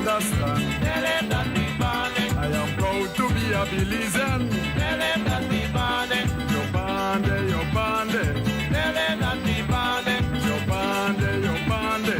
understand. Tell him that we bonded. I am proud to be a Belizean. Tell him that we bonded. Yo bande, yo bande. Tell him that we bonded. Yo bande, yo bande.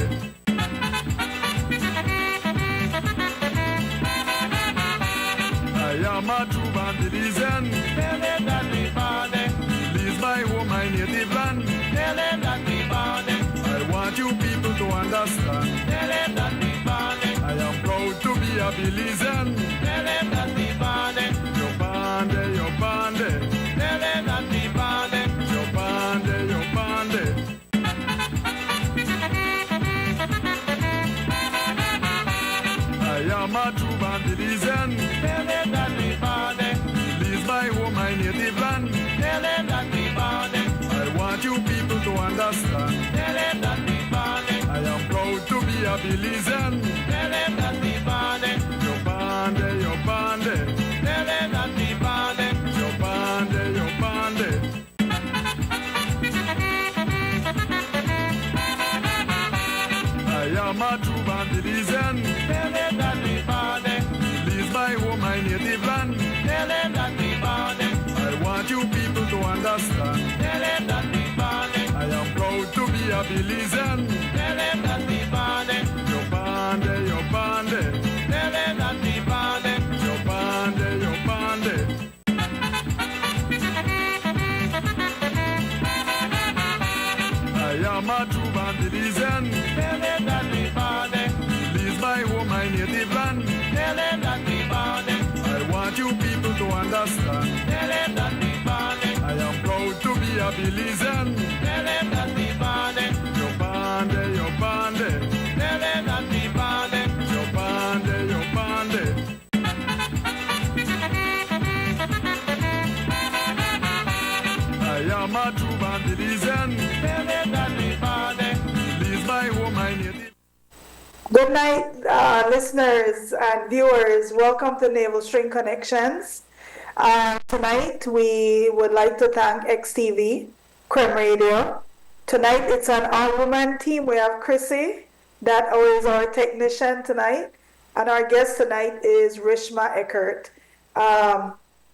I am a true born Belizean. Tell him that we bonded. Belize my home, my native land. Tell him that we bonded. I want you people to understand. Tell him that we bonded. I am proud to be a Belizean. Tell him that we bonded. Yo bande, yo bande. Tell him that we bonded. Yo bande, yo bande. I am a true born Belizean. Tell him that we bonded. Belize my home, my native land. Tell him that we bonded. I want you people to understand. Tell him that we bonded. I am proud to be a Belizean. Tell him that we bonded. Yo bande, yo bande. Tell him that we bonded. Yo bande, yo bande. I am a true born Belizean. Tell him that we bonded. Belize my home, my native land. Tell him that we bonded. I want you people to understand. Tell him that we bonded. I am proud to be a Belizean. Tell him that we bonded. Yo bande, yo bande. Tell him that we bonded. Yo bande, yo bande. I am a true born Belizean. Tell him that we bonded. Belize my home, my native land. Tell him that we bonded. I want you people to understand. Tell him that we bonded. I am proud to be a Belizean. Tell him that we bonded. Yo bande, yo bande. Tell him that we bonded. Yo bande, yo bande. I am a true born Belizean. Tell him that we bonded. Belize my home, my native. Good night, listeners and viewers. Welcome to Naval String Connections. Tonight, we would like to thank XTV, Creme Radio. Tonight, it's an all-woman team. We have Chrissy, that is our technician tonight. And our guest tonight is Rishma Eckert.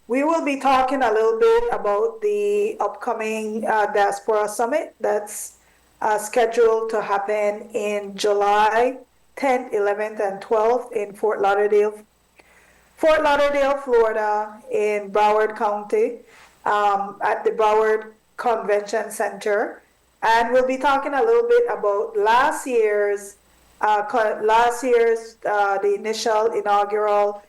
We will be talking a little bit about the upcoming Diaspora Summit that's scheduled to happen in July 10th, 11th, and 12th in Fort Lauderdale, Florida, in Broward County, at the Broward Convention Center. And we'll be talking a little bit about last year's, the initial inaugural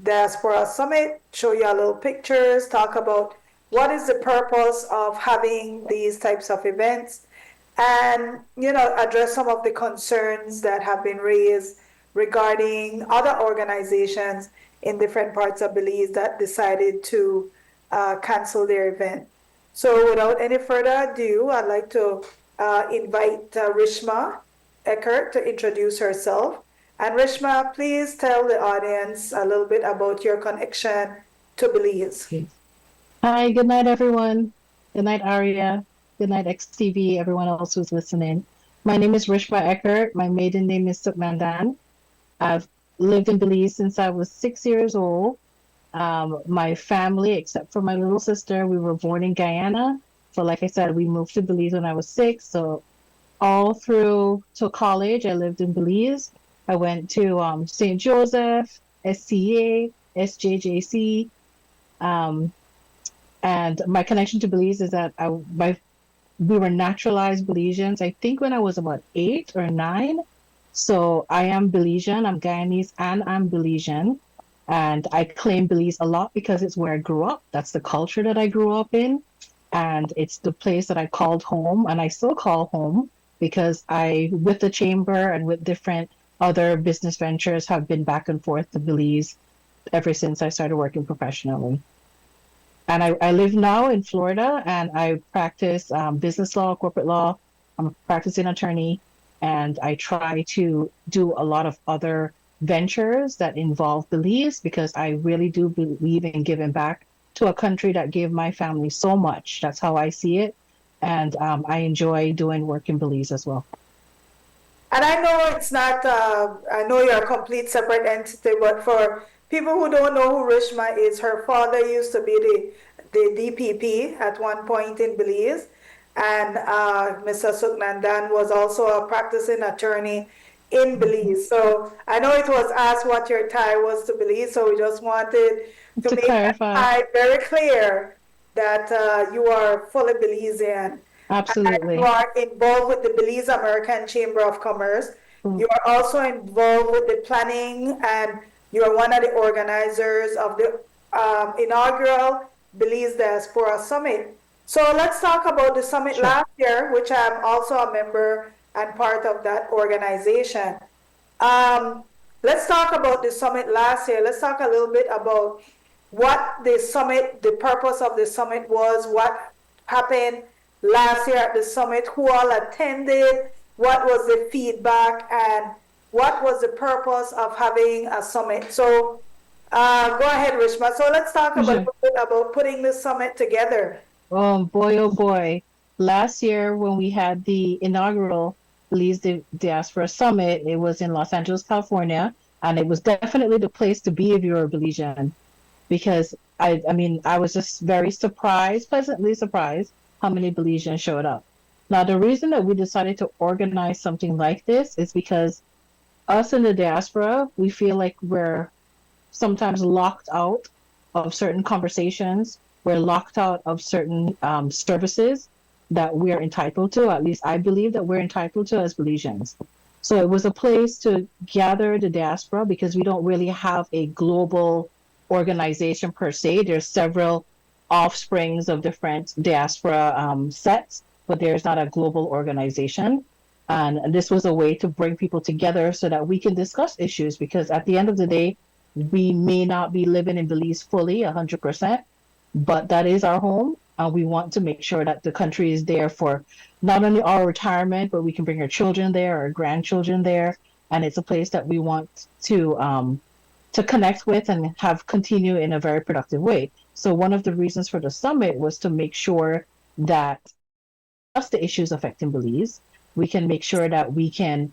Diaspora Summit, show you a little pictures, talk about what is the purpose of having these types of events, and address some of the concerns that have been raised regarding other organizations in different parts of Belize that decided to cancel their event. So without any further ado, I'd like to invite Rishma Eckert to introduce herself. And Rishma, please tell the audience a little bit about your connection to Belize. Hi, good night, everyone. Good night, ARIA. Good night, XTV, everyone else who's listening. My name is Rishma Eckert. My maiden name is Sukmandan. I've lived in Belize since I was 6 years old. My family, except for my little sister, we were born in Guyana. So like I said, we moved to Belize when I was 6. So all through to college, I lived in Belize. I went to St. Joseph, SCA, SJJC. And my connection to Belize is that we were naturalized Belizeans, I think when I was about 8 or 9. So I am Belizean, I'm Guyanese, and I'm Belizean. And I claim Belize a lot because it's where I grew up. That's the culture that I grew up in. And it's the place that I called home, and I still call home, because I, with the chamber and with different other business ventures, have been back and forth to Belize ever since I started working professionally. And I live now in Florida, and I practice business law, corporate law. I'm a practicing attorney, and I try to do a lot of other ventures that involve Belize, because I really do believe in giving back to a country that gave my family so much. That's how I see it. And I enjoy doing work in Belize as well. And I know it's not, I know you're a complete separate entity, but for people who don't know who Rishma is, her father used to be the DPP at one point in Belize. And Mr. Suknandan was also a practicing attorney in Belize. So I know it was asked what your tie was to Belize, so we just wanted to To make that clarify, tie very clear that you are fully Belizean. And you absolutely. are involved with the Belize American Chamber of Commerce. Mm, You are also involved with the planning, and you are one of the organizers of the inaugural Belize Diaspora Summit. So let's talk about the summit sure. last year, which I'm also a member and part of that organization. Um, let's talk about the summit last year. Let's talk a little bit about what the summit, the purpose of the summit was, what happened last year at the summit, who all attended, what was the feedback, and what was the purpose of having a summit. So go ahead, Rishma. So let's talk about, a Sure. little bit about putting this summit together. Boy, oh boy. Last year, when we had the inaugural Belize Diaspora Summit, it was in Los Angeles, California, and it was definitely the place to be if you're a Belizean, because I mean, I was just very surprised, pleasantly surprised, how many Belizeans showed up. Now, the reason that we decided to organize something like this is because us in the diaspora, we feel like we're sometimes locked out of certain conversations. We're locked out of certain services that we're entitled to. At least I believe that we're entitled to as Belizeans. So it was a place to gather the diaspora because we don't really have a global organization per se. There's several offsprings of different diaspora sets, but there's not a global organization. And this was a way to bring people together so that we can discuss issues because at the end of the day, we may not be living in Belize fully 100%, but that is our home. We want to make sure that the country is there for not only our retirement, but we can bring our children there, our grandchildren there, and it's a place that we want to connect with and have continue in a very productive way. So one of the reasons for the summit was to make sure that us the issues affecting Belize, we can make sure that we can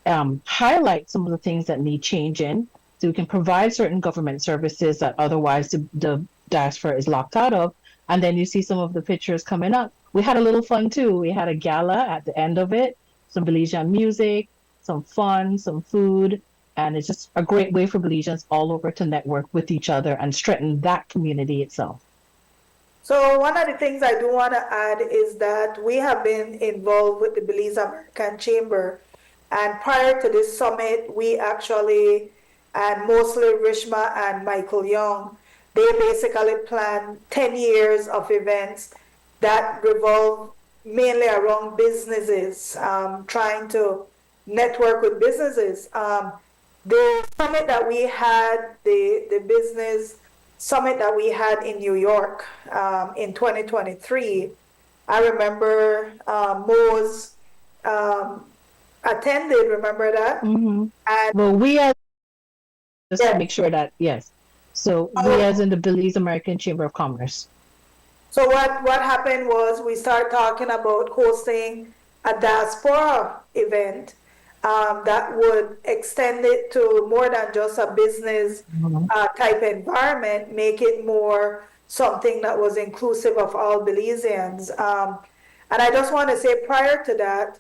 highlight some of the things that need changing so we can provide certain government services that otherwise the diaspora is locked out of. And then you see some of the pictures coming up. We had a little fun too. We had a gala at the end of it, some Belizean music, some fun, some food. And it's just a great way for Belizeans all over to network with each other and strengthen that community itself. So one of the things I do want to add is that we have been involved with the Belize American Chamber, and prior to this summit, we actually, and mostly Rishma and Michael Young, they basically planned 10 years of events that revolve mainly around businesses, trying to network with businesses. The summit that we had, the business summit that we had in New York in 2023, I remember Mo's um, attended, remember that? Hmm. And Well, we as just to yes, make sure that yes. So we as so in the Belize American Chamber of Commerce. So what happened was we started talking about hosting a diaspora event that would extend it to more than just a business Mhm. type environment, make it more something that was inclusive of all Belizeans. And I just want to say prior to that,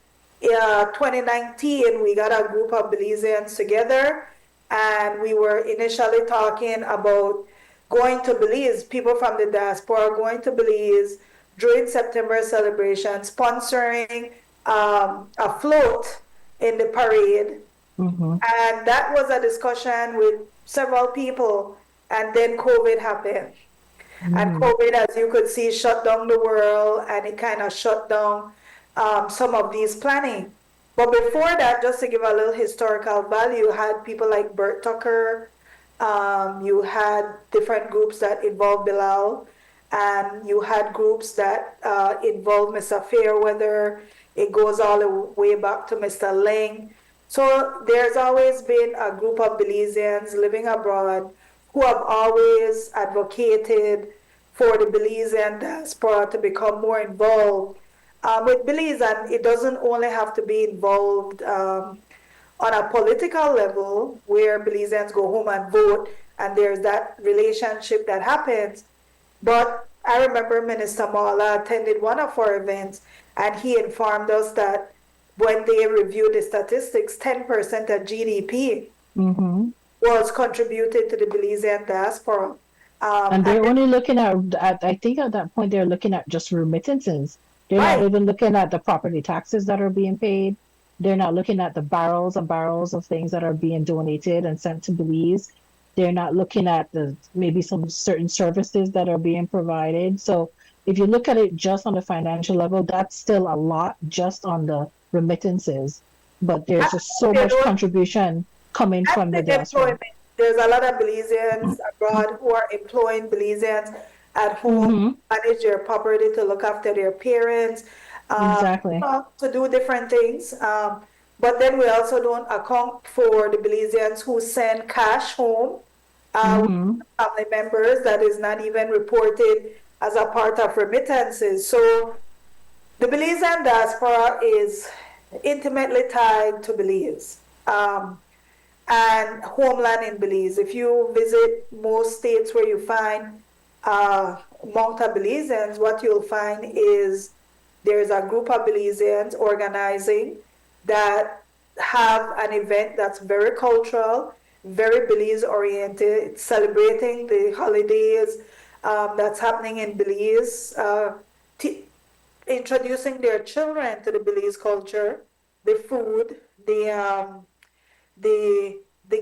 2019, we got a group of Belizeans together and we were initially talking about going to Belize, people from the diaspora going to Belize during September celebration, sponsoring a float in the parade. Mhm. And that was a discussion with several people. And then COVID happened. And Mhm. COVID, as you could see, shut down the world and it kind of shut down some of these planning. But before that, just to give a little historical value, you had people like Bert Tucker, you had different groups that involved Bilal, and you had groups that involved Mr. Fairweather. It goes all the way back to Mr. Ling. So there's always been a group of Belizeans living abroad who have always advocated for the Belizean diaspora to become more involved with Belize, and it doesn't only have to be involved on a political level where Belizeans go home and vote, and there's that relationship that happens. But I remember Minister Mala attended one of our events, and he informed us that when they reviewed the statistics, 10% of GDP was contributed to the Belizean diaspora. And they're only looking at, I think at that point, they're looking at just remittances. They're not Right. even looking at the property taxes that are being paid. They're not looking at the barrels and barrels of things that are being donated and sent to Belize. They're not looking at the maybe some certain services that are being provided. So if you look at it just on the financial level, that's still a lot just on the remittances. But there's just so much contribution coming from the diaspora. Employment. There's a lot of Belizeans abroad who are employing Belizeans at home, manage their property to look after their parents, Exactly. to do different things. But then we also don't account for the Belizeans who send cash home, family members that is not even reported as a part of remittances. So the Belizean diaspora is intimately tied to Belize. And homeland in Belize. If you visit most states where you find amount of Belizeans, what you'll find is there's a group of Belizeans organizing that have an event that's very cultural, very Belize oriented, celebrating the holidays that's happening in Belize, introducing their children to the Belize culture, the food, the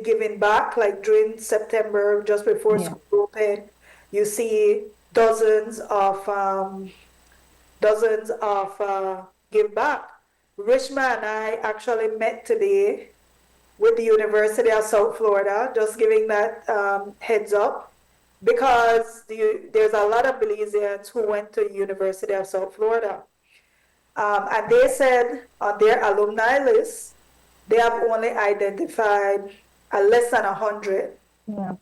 giving back, like during September, just before school open, you see dozens of give back. Rishma and I actually met today with the University of South Florida, just giving that heads up, because there's a lot of Belizeans who went to the University of South Florida. And they said on their alumni list, they have only identified less than 100. Yeah.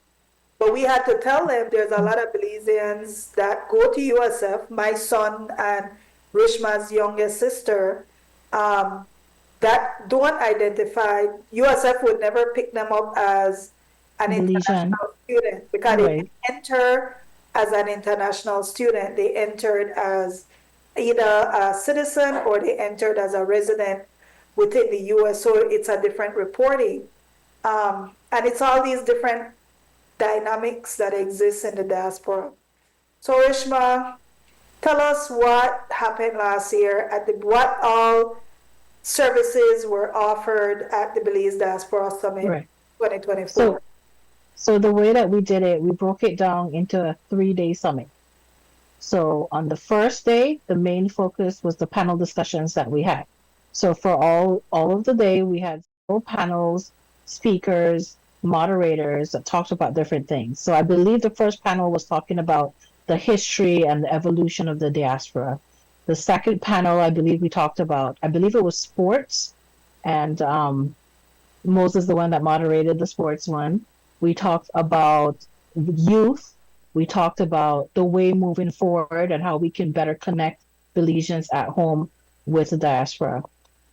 But we had to tell them there's a lot of Belizeans that go to USF, my son and Rishma's youngest sister, that don't identify. USF would never pick them up as an international student because they didn't enter as an international student. They entered as either a citizen or they entered as a resident within the US, so it's a different reporting. And it's all these different dynamics that exist in the diaspora. So Rishma, tell us what happened last year what all services were offered at the Belize Diaspora Summit 2024. So the way that we did it, we broke it down into a 3-day summit. So on the first day, the main focus was the panel discussions that we had. So for all of the day, we had several panels, speakers, moderators that talked about different things. So I believe the first panel was talking about the history and the evolution of the diaspora. The second panel, I believe it was sports, and Moses, the one that moderated the sports one. We talked about youth. We talked about the way moving forward and how we can better connect Belizeans at home with the diaspora.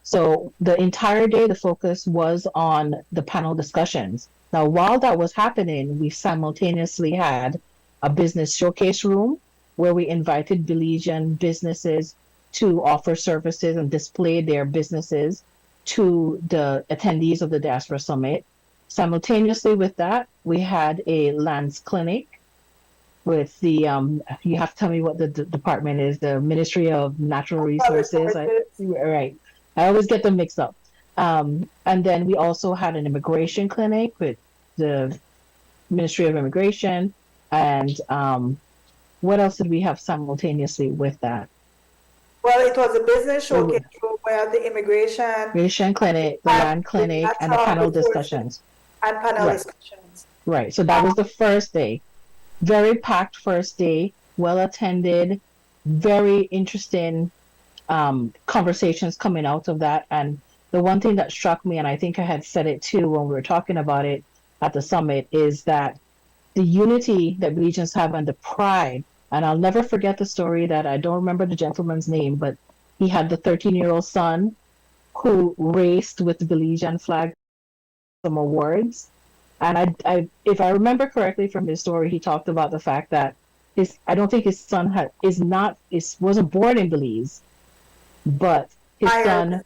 So the entire day, the focus was on the panel discussions. Now, while that was happening, we simultaneously had a business showcase room where we invited Belizean businesses to offer services and display their businesses to the attendees of the Diaspora Summit. Simultaneously with that, we had a lands clinic with the, you have to tell me what the department is, the Ministry of Natural Resources. Right. I always get them mixed up. And then we also had an immigration clinic with the Ministry of Immigration. And what else did we have simultaneously with that? Well, it was a business showcase where the immigration clinic, the land clinic, and the panel discussions. And panel discussions. Right. So that was the first day. Very packed first day, well attended, very interesting conversations coming out of that. And the one thing that struck me, and I think I had said it too when we were talking about it at the summit, is that the unity that Belizeans have and the pride. And I'll never forget the story that I don't remember the gentleman's name, but He had the 13-year-old son who raced with the Belizean flag some awards. And if I remember correctly from his story, he talked about the fact that I don't think his son wasn't born in Belize, but his Myers, son,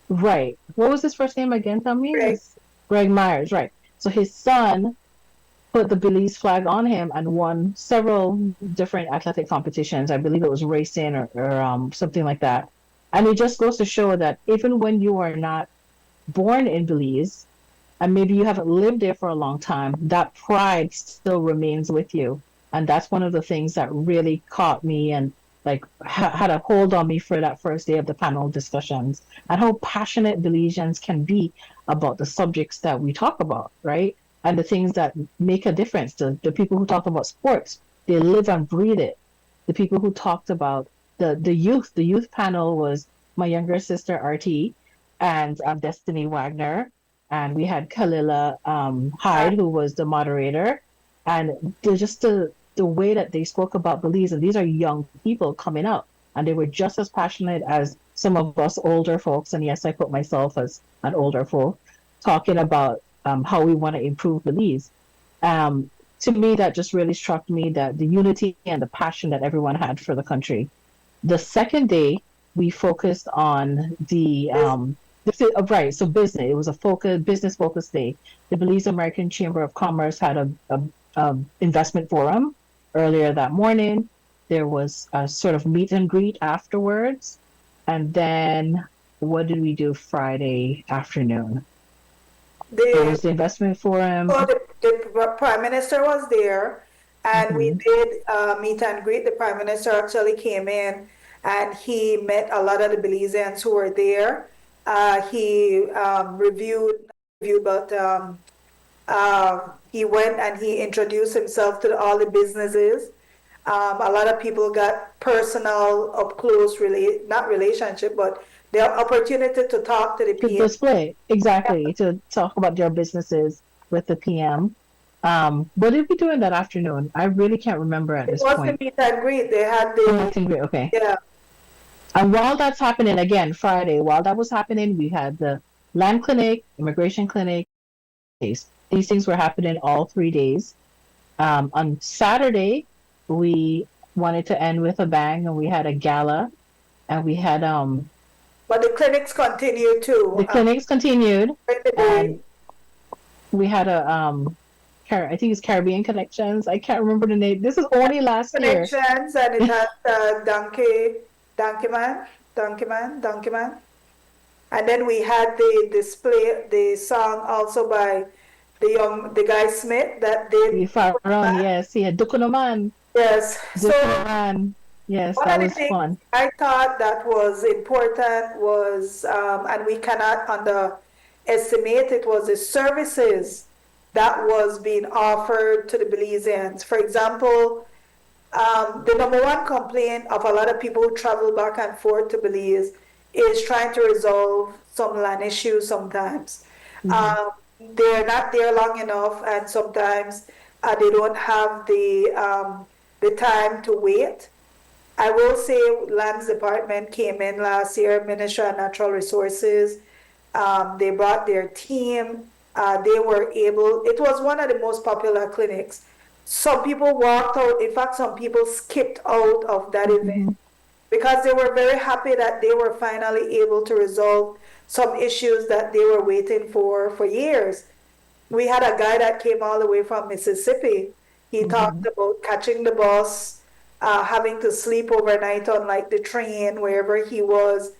right. What was his first name again? Tell me. Greg. Was Greg Myers, right. So his son put the Belize flag on him and won several different athletic competitions. I believe it was racing or something like that. And it just goes to show that even when you are not born in Belize, and maybe you haven't lived there for a long time, that pride still remains with you. And that's one of the things that really caught me and like had a hold on me for that first day of the panel discussions, and how passionate Belizeans can be about the subjects that we talk about, right? And the things that make a difference. The people who talk about sports, they live and breathe it. The people who talked about the youth panel was my younger sister RT and Destiny Wagner, and we had Kalila Hyde, who was the moderator, and just the way that they spoke about Belize, and these are young people coming up, and they were just as passionate as some of us older folks, and yes, I put myself as an older folk, talking about how we want to improve Belize. To me, that just really struck me, that the unity and the passion that everyone had for the country. The second day, we focused on right, so business. It was a business focused day. The Belize American Chamber of Commerce had a investment forum earlier that morning. There was a sort of meet and greet afterwards, and then what did we do Friday afternoon? There was the investment forum. So the Prime Minister was there, and we did meet and greet. The Prime Minister actually came in, and he met a lot of the Belizeans who were there. He reviewed, but he went and he introduced himself to all the businesses. A lot of people got personal, up close, not relationship, but the opportunity to talk to the To PM. display, exactly, to talk about their businesses with the PM. What did we do in that afternoon? I really can't remember at this It was the point. meet and greet. They had the, Okay. yeah, And while that's happening, again, Friday, while that was happening, we had the land clinic, immigration clinic. These things were happening all 3 days. On Saturday, we wanted to end with a bang, and we had a gala, and we had but the clinics continue too. the clinics continued, During the day. and we had I think it's Caribbean Connections. I can't remember the name. This is only last year. Connections, and it has Donkey Man. And then we had the display, the song also by the guy Smith that did. Yes, he had Dukunaman. Yes. So Dukunaman. Yes, one that of the was things fun. I thought that was important was, and we cannot underestimate it, was the services that was being offered to the Belizeans. For example, the number one complaint of a lot of people who travel back and forth to Belize is trying to resolve some land issues sometimes. They're not there long enough, and sometimes they don't have the time to wait. I will say Lands Department came in last year, Ministry of Natural Resources. They brought their team. They were able, it was one of the most popular clinics. Some people walked out, in fact, some people skipped out of that event because they were very happy that they were finally able to resolve some issues that they were waiting for years. We had a guy that came all the way from Mississippi. He talked about catching the bus, having to sleep overnight on like the train, wherever he was,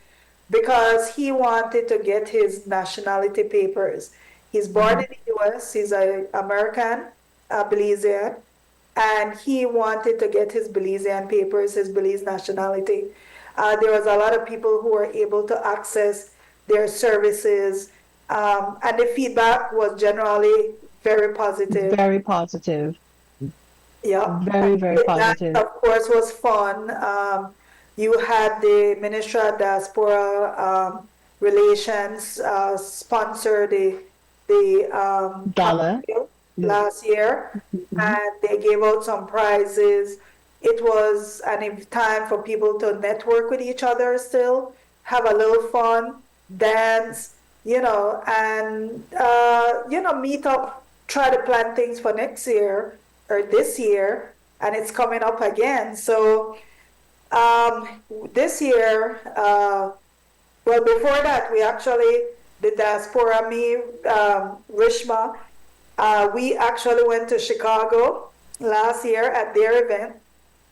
because he wanted to get his nationality papers. He's born in the US, he's an American, Belizean, and he wanted to get his Belizean papers, his Belize nationality. There was a lot of people who were able to access their services, and the feedback was generally very positive. Very positive. Yeah. Very, very positive. That, of course, was fun. You had the Ministry of Diaspora Relations sponsor the Gala last year, and they gave out some prizes. It was time for people to network with each other still, have a little fun, dance, and, meet up, try to plan things for next year or this year, and it's coming up again. So this year, well, before that, we actually, the diaspora, me, Rishma, we actually went to Chicago last year at their event.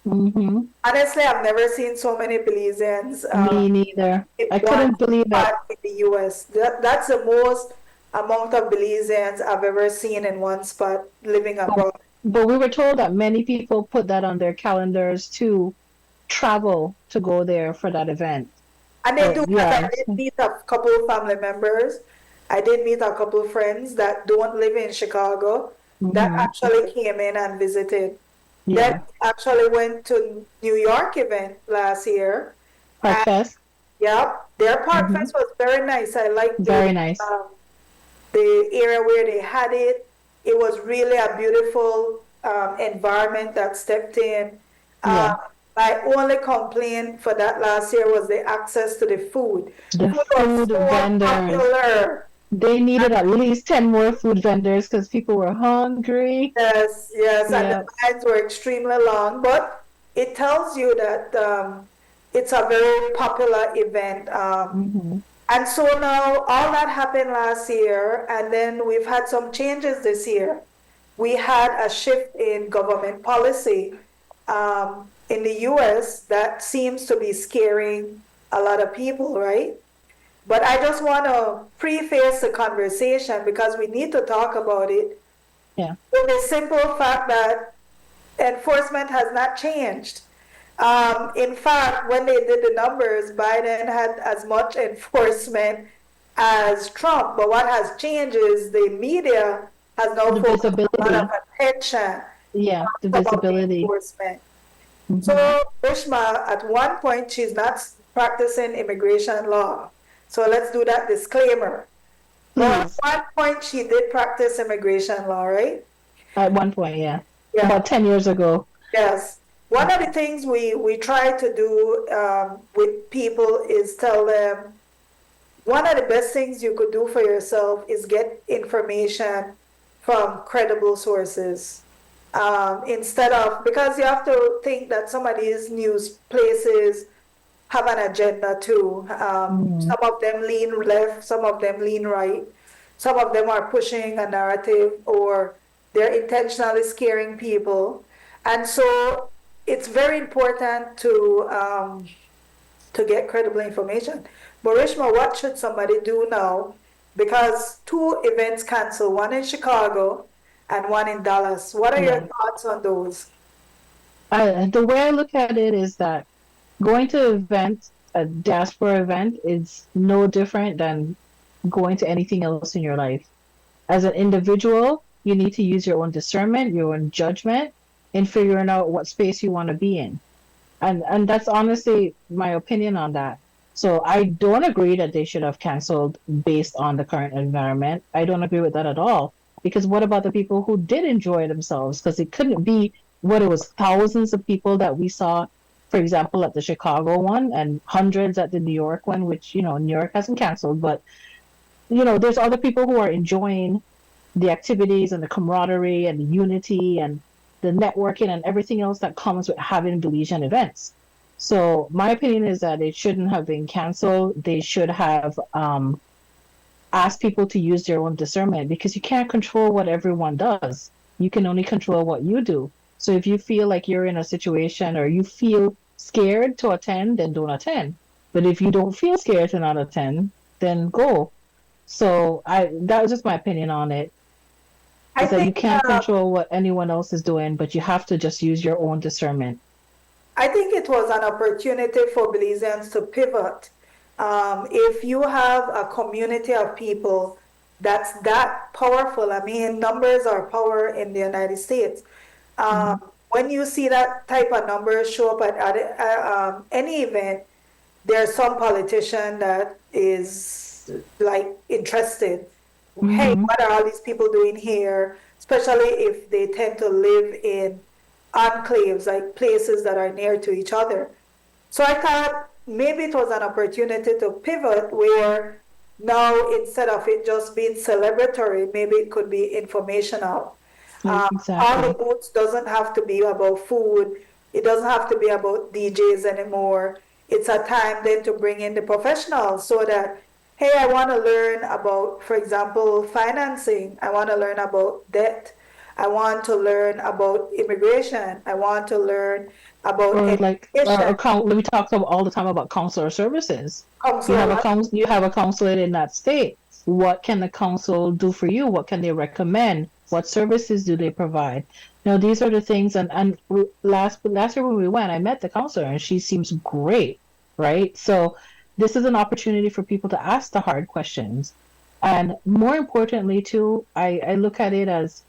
Mm-hmm. Honestly, I've never seen so many Belizeans Me neither. in I one couldn't believe it. spot in the U.S. That's the most amount of Belizeans I've ever seen in one spot living abroad. But we were told that many people put that on their calendars to travel to go there for that event. And they But do, because I yeah. did meet a couple of family members. I did meet a couple of friends that don't live in Chicago that Mhm. actually came in and visited. Yeah. That actually went to New York event last year. Park And Fest. yeah, their Park Mhm. Fest was very nice. I liked Very nice. the area where they had it. It was really a beautiful environment that stepped in. Yeah. My only complaint for that last year was the access to the food. The Food was food so vendors. popular. They needed at least 10 more food vendors because people were hungry. Yes, yes, and Yeah. the lines were extremely long, but it tells you that it's a very popular event. Mhm. And so now all that happened last year, and then we've had some changes this year. We had a shift in government policy in the US that seems to be scaring a lot of people, right? But I just want to preface the conversation because we need to talk about it Yeah. with the simple fact that enforcement has not changed. In fact, when they did the numbers, Biden had as much enforcement as Trump. But what has changed is the media has now The focused a lot of visibility. attention Yeah. The about the visibility. enforcement. Mhm. So Rishma, at one point, she's not practicing immigration law. So let's do that disclaimer. But Please. at one point, she did practice immigration law, right? At one point, yeah. Yeah. About 10 years ago. Yes. One of the things we try to do with people is tell them one of the best things you could do for yourself is get information from credible sources. Instead of, because you have to think that some of these news places have an agenda too. Mhm. Some of them lean left, some of them lean right. Some of them are pushing a narrative or they're intentionally scaring people. And so it's very important to get credible information. But Rishma, what should somebody do now? Because two events canceled, one in Chicago and one in Dallas. What are your Yeah. thoughts on those? The way I look at it is that going to an event, a diaspora event, is no different than going to anything else in your life. As an individual, you need to use your own discernment, your own judgment in figuring out what space you want to be in. And that's honestly my opinion on that. So I don't agree that they should have canceled based on the current environment. I don't agree with that at all. Because what about the people who did enjoy themselves? Because it couldn't be what it was thousands of people that we saw, for example, at the Chicago one and hundreds at the New York one, which, New York hasn't canceled, but there's other people who are enjoying the activities and the camaraderie and the unity and the networking and everything else that comes with having Belizean events. So my opinion is that it shouldn't have been canceled. They should have asked people to use their own discernment because you can't control what everyone does. You can only control what you do. So if you feel like you're in a situation or you feel scared to attend, then don't attend. But if you don't feel scared to not attend, then go. So that was just my opinion on it. I Is that you think can't control what anyone else is doing, but you have to just use your own discernment. I think it was an opportunity for Belizeans to pivot. If you have a community of people that's that powerful, I mean, numbers are power in the United States. When you see that type of numbers show up at any event, there's some politician that is like interested. Hey, Mm-hmm. what are all these people doing here? Especially if they tend to live in enclaves, like places that are near to each other. So I thought maybe it was an opportunity to pivot where now instead of it just being celebratory, maybe it could be informational. All the Exactly. booths doesn't have to be about food. It doesn't have to be about DJs anymore. It's a time then to bring in the professionals so that, hey, I want to learn about, for example, financing. I want to learn about debt. I want to learn about immigration. I want to learn about Or like education, we talk all the time about counselor services. consular life. You have a consulate in that state. What can the council do for you? What can they recommend? What services do they provide? These are the things. And last year when we went, I met the counselor, and she seems great, right? So this is an opportunity for people to ask the hard questions. And more importantly, too, I look at it as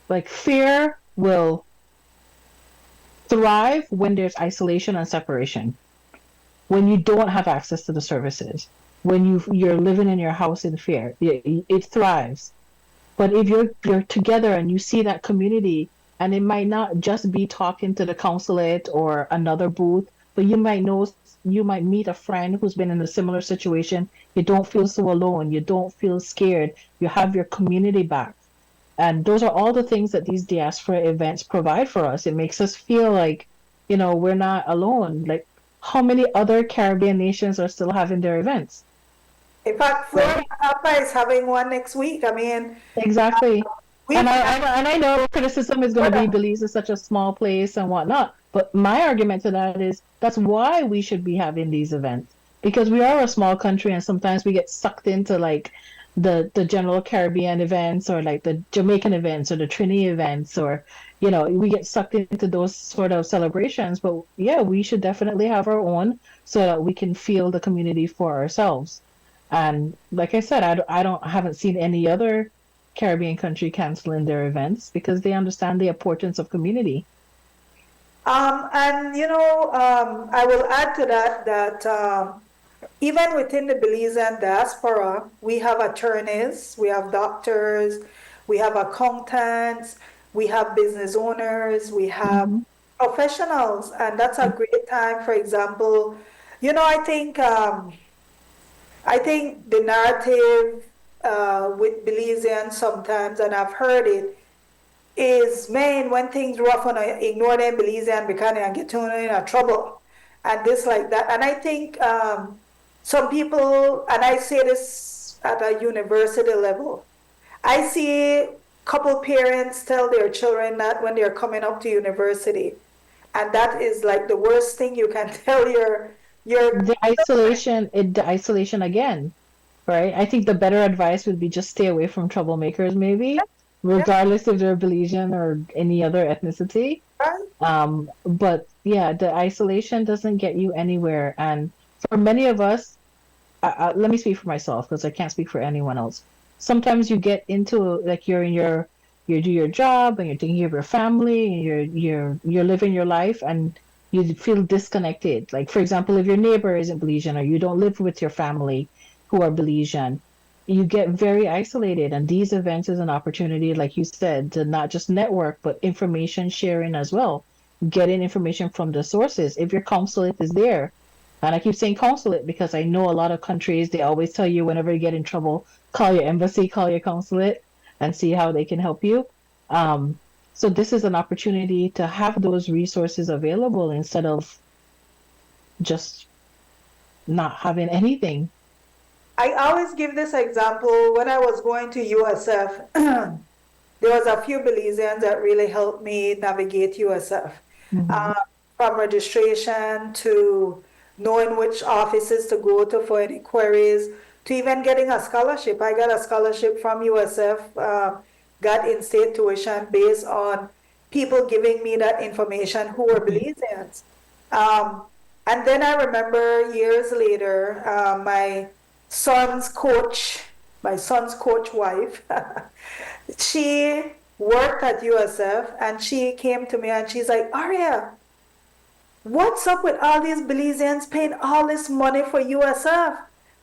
like fear will thrive when there's isolation and separation, when you don't have access to the services, when you're living in your house in fear. It thrives. But if you're together and you see that community, and it might not just be talking to the consulate or another booth, but you might meet a friend who's been in a similar situation. You don't feel so alone. You don't feel scared. You have your community back. And those are all the things that these diaspora events provide for us. It makes us feel like, we're not alone. Like, how many other Caribbean nations are still having their events? In fact, Florida Tampa is having one next week. I mean, Exactly. we And I know criticism is going to be Belize is such a small place and whatnot. But my argument to that is that's why we should be having these events, because we are a small country, and sometimes we get sucked into like the general Caribbean events, or like the Jamaican events, or the Trini events, or we get sucked into those sort of celebrations. But yeah, we should definitely have our own so that we can feel the community for ourselves. And like I said, I haven't seen any other Caribbean country canceling their events because they understand the importance of community. I will add to that even within the Belizean diaspora, we have attorneys, we have doctors, we have accountants, we have business owners, we have Mm-hmm. professionals, and that's a great time. For example, I think the narrative with Belizeans sometimes, and I've heard it, is man, when things rough on ignore them, Belizean because and get thrown in a trouble and this like that. And I think some people, and I say this at a university level, I see couple parents tell their children that when they're coming up to university, and that is like the worst thing you can tell your The isolation again, right? I think the better advice would be just stay away from troublemakers, maybe, yeah, regardless if they're Belizean or any other ethnicity. right? But yeah, the isolation doesn't get you anywhere. And for many of us, let me speak for myself because I can't speak for anyone else. Sometimes you get into like you do your job and you're thinking of your family and you're living your life and you feel disconnected. Like for example, if your neighbor isn't Belizean or you don't live with your family who are Belizean, you get very isolated. And these events is an opportunity, like you said, to not just network but information sharing as well. Getting information from the sources. If your consulate is there, and I keep saying consulate because I know a lot of countries, they always tell you whenever you get in trouble, call your embassy, call your consulate, and see how they can help you. So this is an opportunity to have those resources available instead of just not having anything. I always give this example when I was going to USF. There was a few Belizeans that really helped me navigate USF, Mm-hmm. uh, from registration to knowing which offices to go to for any queries, to even getting a scholarship. I got a scholarship from USF, got in-state tuition based on people giving me that information who were Belizeans. Um, and then I remember years later, son's coach, my son's coach wife, she worked at USF and she came to me and she's like, Aria, what's up with all these Belizeans paying all this money for USF?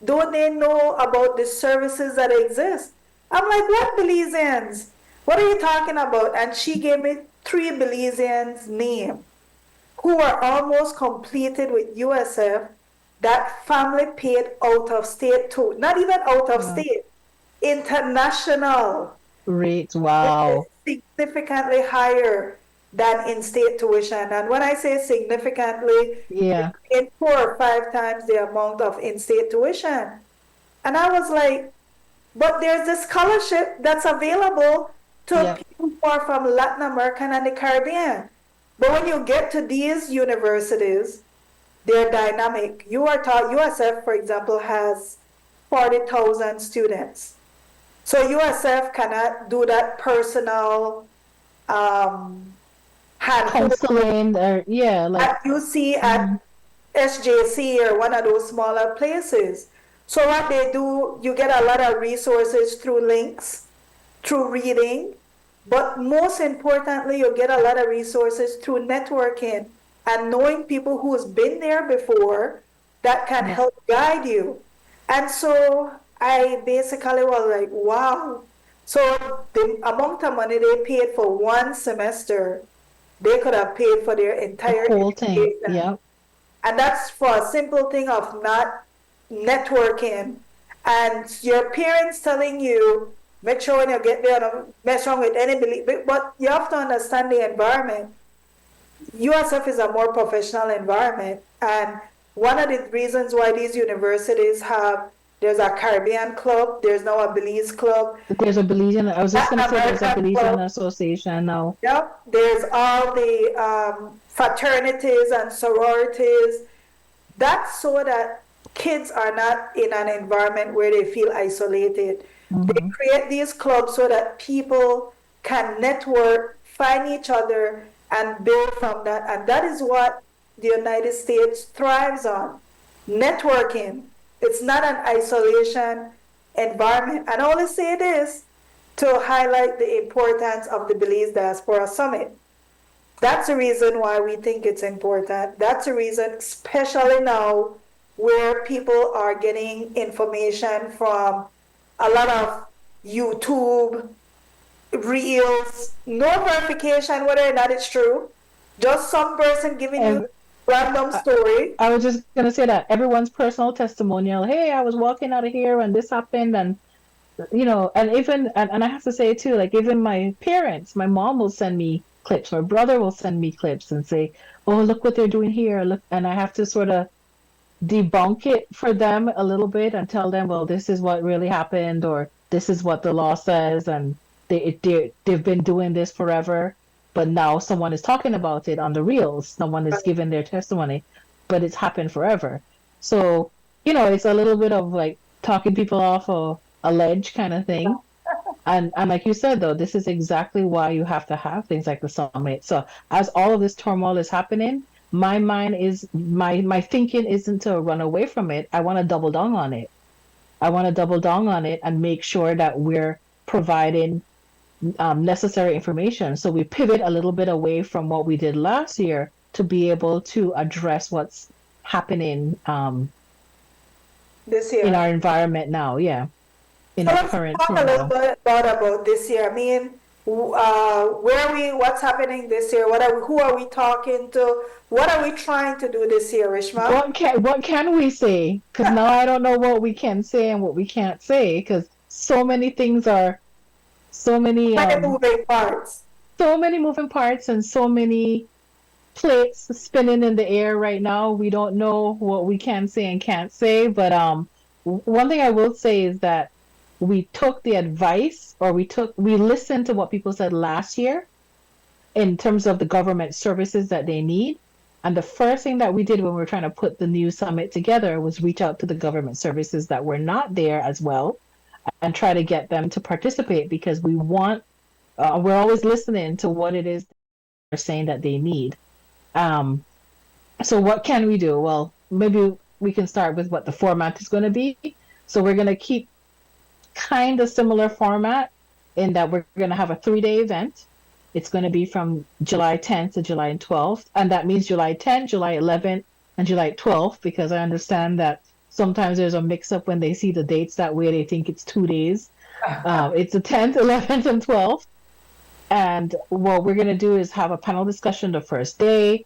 Don't they know about the services that exist? I'm like, what Belizeans? What are you talking about? And 3 Belizeans name who were almost completed with USF that family paid out of state too. Not even out of Wow. state, international, Rates. which is Wow. significantly higher than in-state tuition. And when I say significantly, Yeah. in 4 or 5 times the amount of in-state tuition. And I was like, but there's this scholarship that's available to Yep. people who are from Latin America and the Caribbean. But when you get to these universities, they're dynamic. You are taught, USF, for example, has 40,000 students. So USF cannot do that personal hand Counseling or yeah, like that you see at mhm. SJC or one of those smaller places. So what they do, you get a lot of resources through links, through reading, but most importantly, you get a lot of resources through networking and knowing people who's been there before that can Yeah. help guide you. And so I basically was like, wow. So the amount of money they paid for one semester, they could have paid for their The entire whole thing. education. Yep. And that's for a simple thing of not networking. And your parents telling you, make sure when you get there, don't mess wrong with any belief. But you have to understand the environment. USF is a more professional environment. And one of the reasons why these universities have, there's a Caribbean club, there's now a Belize club, There's a Belizean. I was just Latin gonna say there's a American Belizean club. association now. Yeah, there's all the fraternities and sororities. That's so that kids are not in an environment where they feel isolated. They Hmm. create these clubs so that people can network, find each other, and build from that. And that is what the United States thrives on, networking. It's not an isolation environment. And I only say this to highlight the importance of the Belize Diaspora Summit. That's the reason why we think it's important. That's the reason, especially now, where people are getting information from a lot of YouTube reels, no verification whether or not it's true, just some person giving you And random story. I was just gonna say that everyone's personal testimonial. Hey, I was walking out of here and this happened, and and even and I have to say too, like even my parents, my mom will send me clips, my brother will send me clips and say, "Oh, look what they're doing here." Look, and I have to sort of debunk it for them a little bit and tell them, well, this is what really happened, or this is what the law says, and they've been doing this forever, but now someone is talking about it on the reels. Someone is giving their testimony, but it's happened forever. So, it's a little bit of like talking people off a ledge kind of thing. And like you said, though, this is exactly why you have to have things like the summit. So as all of this turmoil is happening, my thinking isn't to run away from it. I want to double down on it. I want to double down on it and make sure that we're providing necessary information. So we pivot a little bit away from what we did last year to be able to address what's happening This in year. our environment now. Yeah, in So our let's current talk a little turmoil. bit about this year. I mean, where are we? What's happening this year? Who are we talking to? What are we trying to do this year, Rishma? What can we say? Because now I don't know what we can say and what we can't say because so many things are so many Many moving parts. so many moving parts and so many plates spinning in the air right now. We don't know what we can say and can't say. But one thing I will say is that we took the advice, or we listened to what people said last year in terms of the government services that they need. And the first thing that we did when we were trying to put the new summit together was reach out to the government services that were not there as well and try to get them to participate because we're always listening to what it is they're saying that they need. Um, so what can we do? Well, maybe we can start with what the format is going to be. So we're going to keep kind of similar format in that we're going to have a 3-day event. It's going to be from July 10th to July 12th. And that means July 10th, July 11th, and July 12th, because I understand that sometimes there's a mix up when they see the dates that way. They think it's 2 days. It's the 10th, 11th, and 12th. And what we're going to do is have a panel discussion the first day.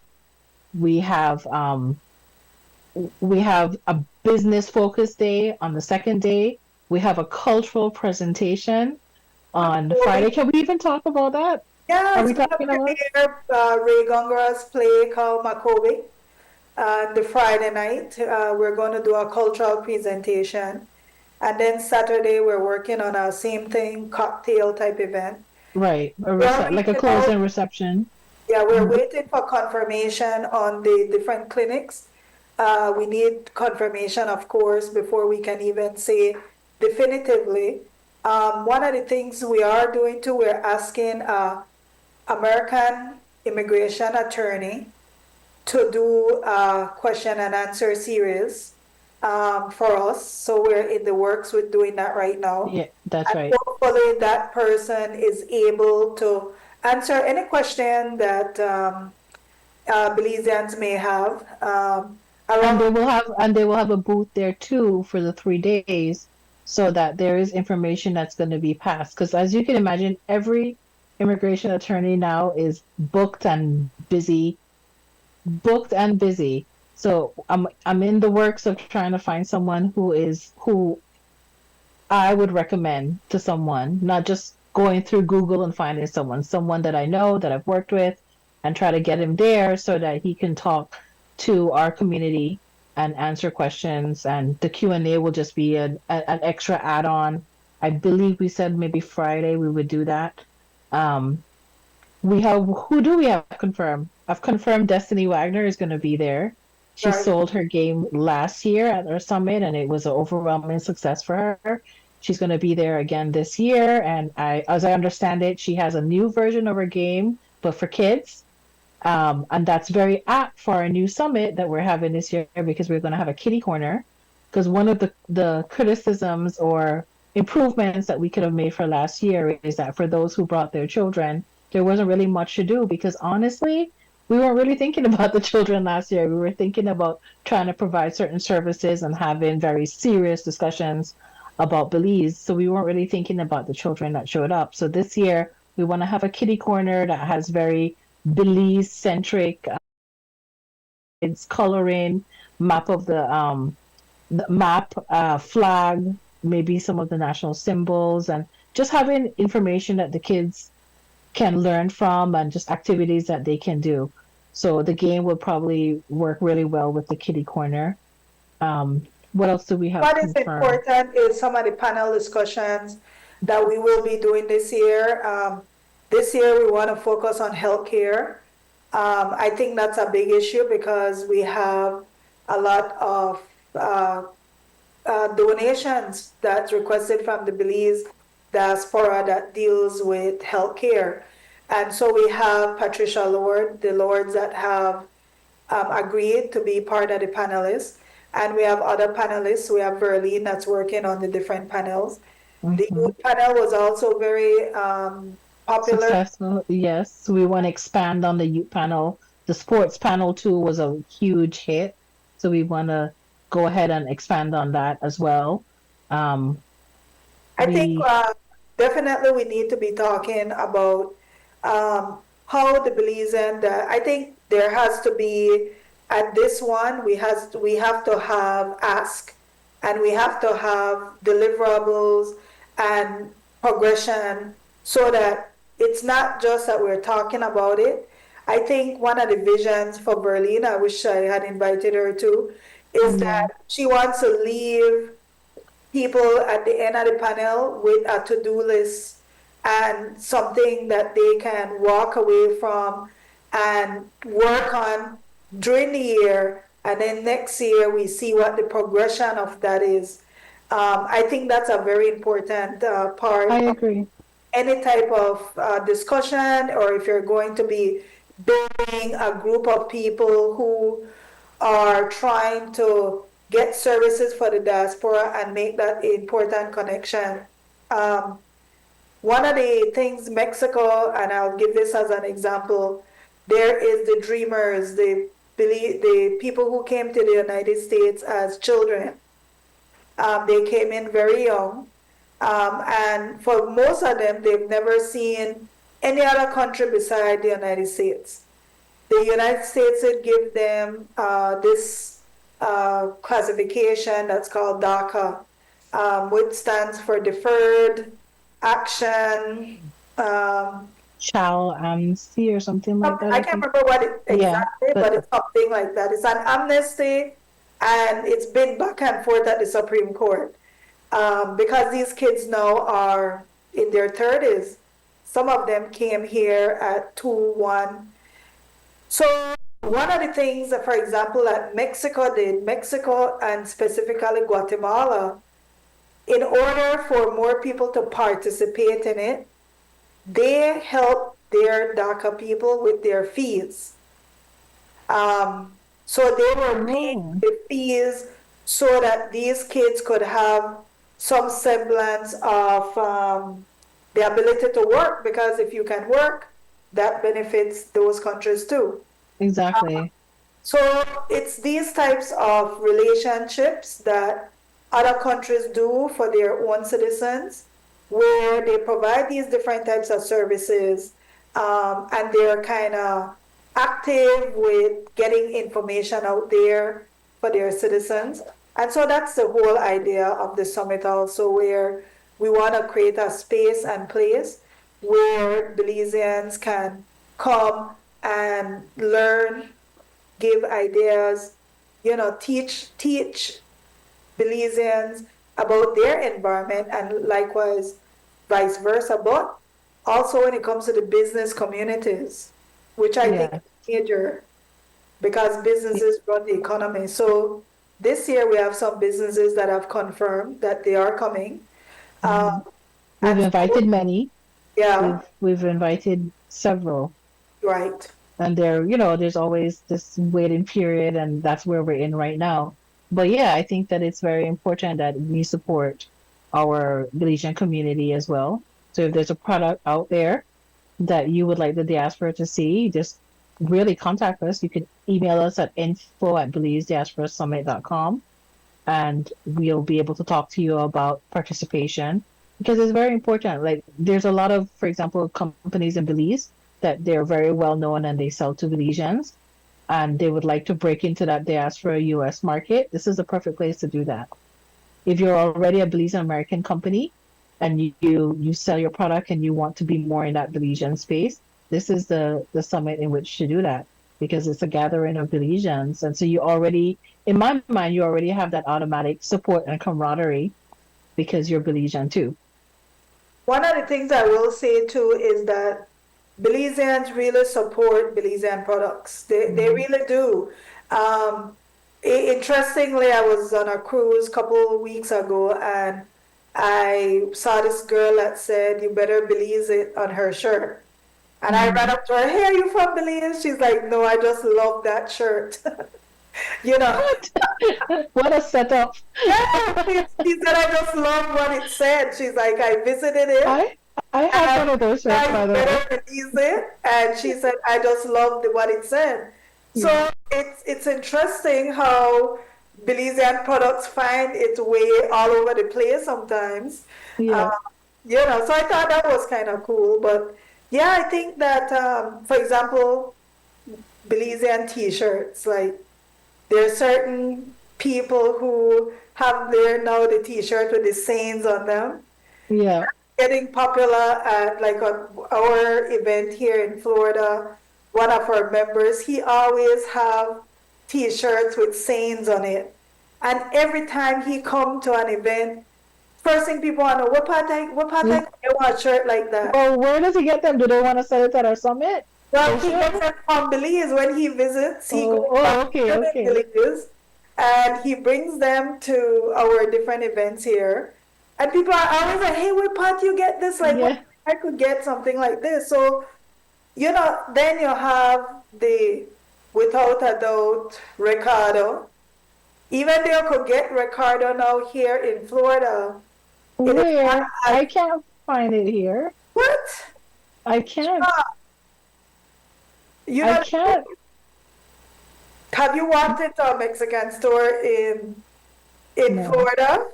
We have a business focus day on the second day. We have a cultural presentation on Friday. Can we even talk about that? Are Yes, we we're going talking to about? premiere Ray Gongara's play called Makobe. The Friday night, we're going to do a cultural presentation. And then Saturday, we're working on a same thing, cocktail type event. Right, We are like a reaching out. closing reception. Yeah, we're Mhm. waiting for confirmation on the different clinics. We need confirmation, of course, before we can even say definitively. One of the things we are doing too, we're asking American immigration attorney to do a question and answer series for us. So we're in the works with doing that right now. Yeah, that's And right. hopefully that person is able to answer any question that Belizeans may have And around. they will have a booth there too for the 3 days so that there is information that's going to be passed. Because as you can imagine, every immigration attorney now is booked and busy. So I'm in the works of trying to find someone who I would recommend to someone, not just going through Google and finding someone that I know, that I've worked with, and try to get him there so that he can talk to our community and answer questions. And the Q&A will just be an extra add-on. I believe we said maybe Friday we would do that. Um, who do we have confirmed? I've confirmed Destiny Wagner is going to be there. She Right. sold her game last year at our summit, and it was an overwhelming success for her. She's going to be there again this year, and as I understand it, she has a new version of her game, but for kids. And that's very apt for our new summit that we're having this year because we're going to have a kitty corner. Because one of the criticisms or improvements that we could have made for last year is that for those who brought their children, there wasn't really much to do because honestly, we weren't really thinking about the children last year. We were thinking about trying to provide certain services and having very serious discussions about Belize. So we weren't really thinking about the children that showed up. So this year, we want to have a kitty corner that has very Belize centric. It's coloring, map of the map, flag, maybe some of the national symbols, and just having information that the kids can learn from and just activities that they can do. So the game will probably work really well with the kitty corner. What else do we have What is confirmed? important is some of the panel discussions that we will be doing this year. This year, we want to focus on healthcare. I think that's a big issue because we have a lot of uh, donations that's requested from the Belize diaspora that deals with healthcare. And so we have Patricia Lord, the Lords that have agreed to be part of the panelists. And we have other panelists. We have Verlene that's working on the different panels. The Mhm. youth panel was also very popular. Successful, yes. We want to expand on the youth panel. The sports panel too was a huge hit, so we want to go ahead and expand on that as well. Um, I think we, definitely we need to be talking about how the Belizean. I think there has to be at this one we have to have ask, and we have to have deliverables and progression so that it's not just that we're talking about it. I think one of the visions for Berlin, I wish I had invited her to, is that yeah, she wants to leave people at the end of the panel with a to-do list and something that they can walk away from and work on during the year. And then next year, we see what the progression of that is. I think that's a very important I part of agree. any type of discussion, or if you're going to be building a group of people who are trying to get services for the diaspora and make that important connection. Um, One of the things Mexico, and I'll give this as an example, there is the dreamers, the people who came to the United States as children. They came in very young, and for most of them, they've never seen any other country beside the United States. The United States would give them this classification that's called DACA, which stands for Deferred Action. Shall see or something like that, I I can't think. remember what it Yeah, exactly, but but it's something like that. It's an amnesty, and it's been back and forth at the Supreme Court because these kids now are in their 30s. Some of them came here at 2, 1. So one of the things that, for example, that Mexico did, Mexico and specifically Guatemala, in order for more people to participate in it, they help their DACA people with their fees. So they were paying oh, the fees so that these kids could have some semblance of the ability to work, because if you can work, that benefits those countries too. exactly. So it's these types of relationships that other countries do for their own citizens, where they provide these different types of services, and they're kind of active with getting information out there for their citizens. And so that's the whole idea of the summit also, where we want to create a space and place where Belizeans can come and learn, give ideas, teach Belizeans about their environment, and likewise vice versa. But also when it comes to the business communities, which I think Yeah. is major, because businesses run the economy. So this year we have some businesses that have confirmed that they are coming. Mhm. We've And so, invited many. yeah, We've invited several. right. And there's always this waiting period, and that's where we're in right now. But yeah, I think that it's very important that we support our Belizean community as well. So if there's a product out there that you would like the diaspora to see, just really contact us. You can email us at info@BelizeDiasporaSummit.com, and we'll be able to talk to you about participation, because it's very important. Like there's a lot of, for example, companies in Belize that they're very well known and they sell to Belizeans, and they would like to break into that diaspora US market. This is the perfect place to do that. If you're already a Belizean American company and you sell your product and you want to be more in that Belizean space, this is the summit in which to do that, because it's a gathering of Belizeans. And so you already, in my mind, you already have that automatic support and camaraderie because you're Belizean too. One of the things I will say too is that Belizeans really support Belizean products. They Mhm. really do. Um, Interestingly, I was on a cruise a couple of weeks ago, and I saw this girl that said, "You better Belize it" on her shirt. And I ran Mhm. up to her, "Hey, are you from Belize?" She's like, "No, I just love that shirt." You know, What? What a setup. yeah, she said, "I just love what it said." She's like, "I visited it. I I have And one of those shirts, I by the way. better release it." And she said, "I just loved what it said." Yeah. So it's interesting how Belizean products find its way all over the place sometimes. Uh, Yeah. so I thought that was kind of cool. But yeah, I think that, for example, Belizean t-shirts, like there are certain people who have there now the t-shirt with the sayings on them, Yeah. getting popular at like on our event here in Florida. One of our members, he always have t-shirts with sayings on it. And every time he come to an event, first thing people want to know, what part I want a shirt like that. Well, where does he get them? Do they want to sell it at our summit? Well, he Social? gets it from Belize when he visits. He goes Oh, back okay, to the okay. Belize and he brings them to our different events here. And people are always like, "Hey, where part you get this? Like, what Yeah, I could get something like this." So, then you have the, without a doubt, Ricardo. Even though you could get Ricardo now here in Florida, it is not where? as, I can't find it here. what? I can't. Ah, You I know, can't. have you walked into a Mexican store in No, Florida?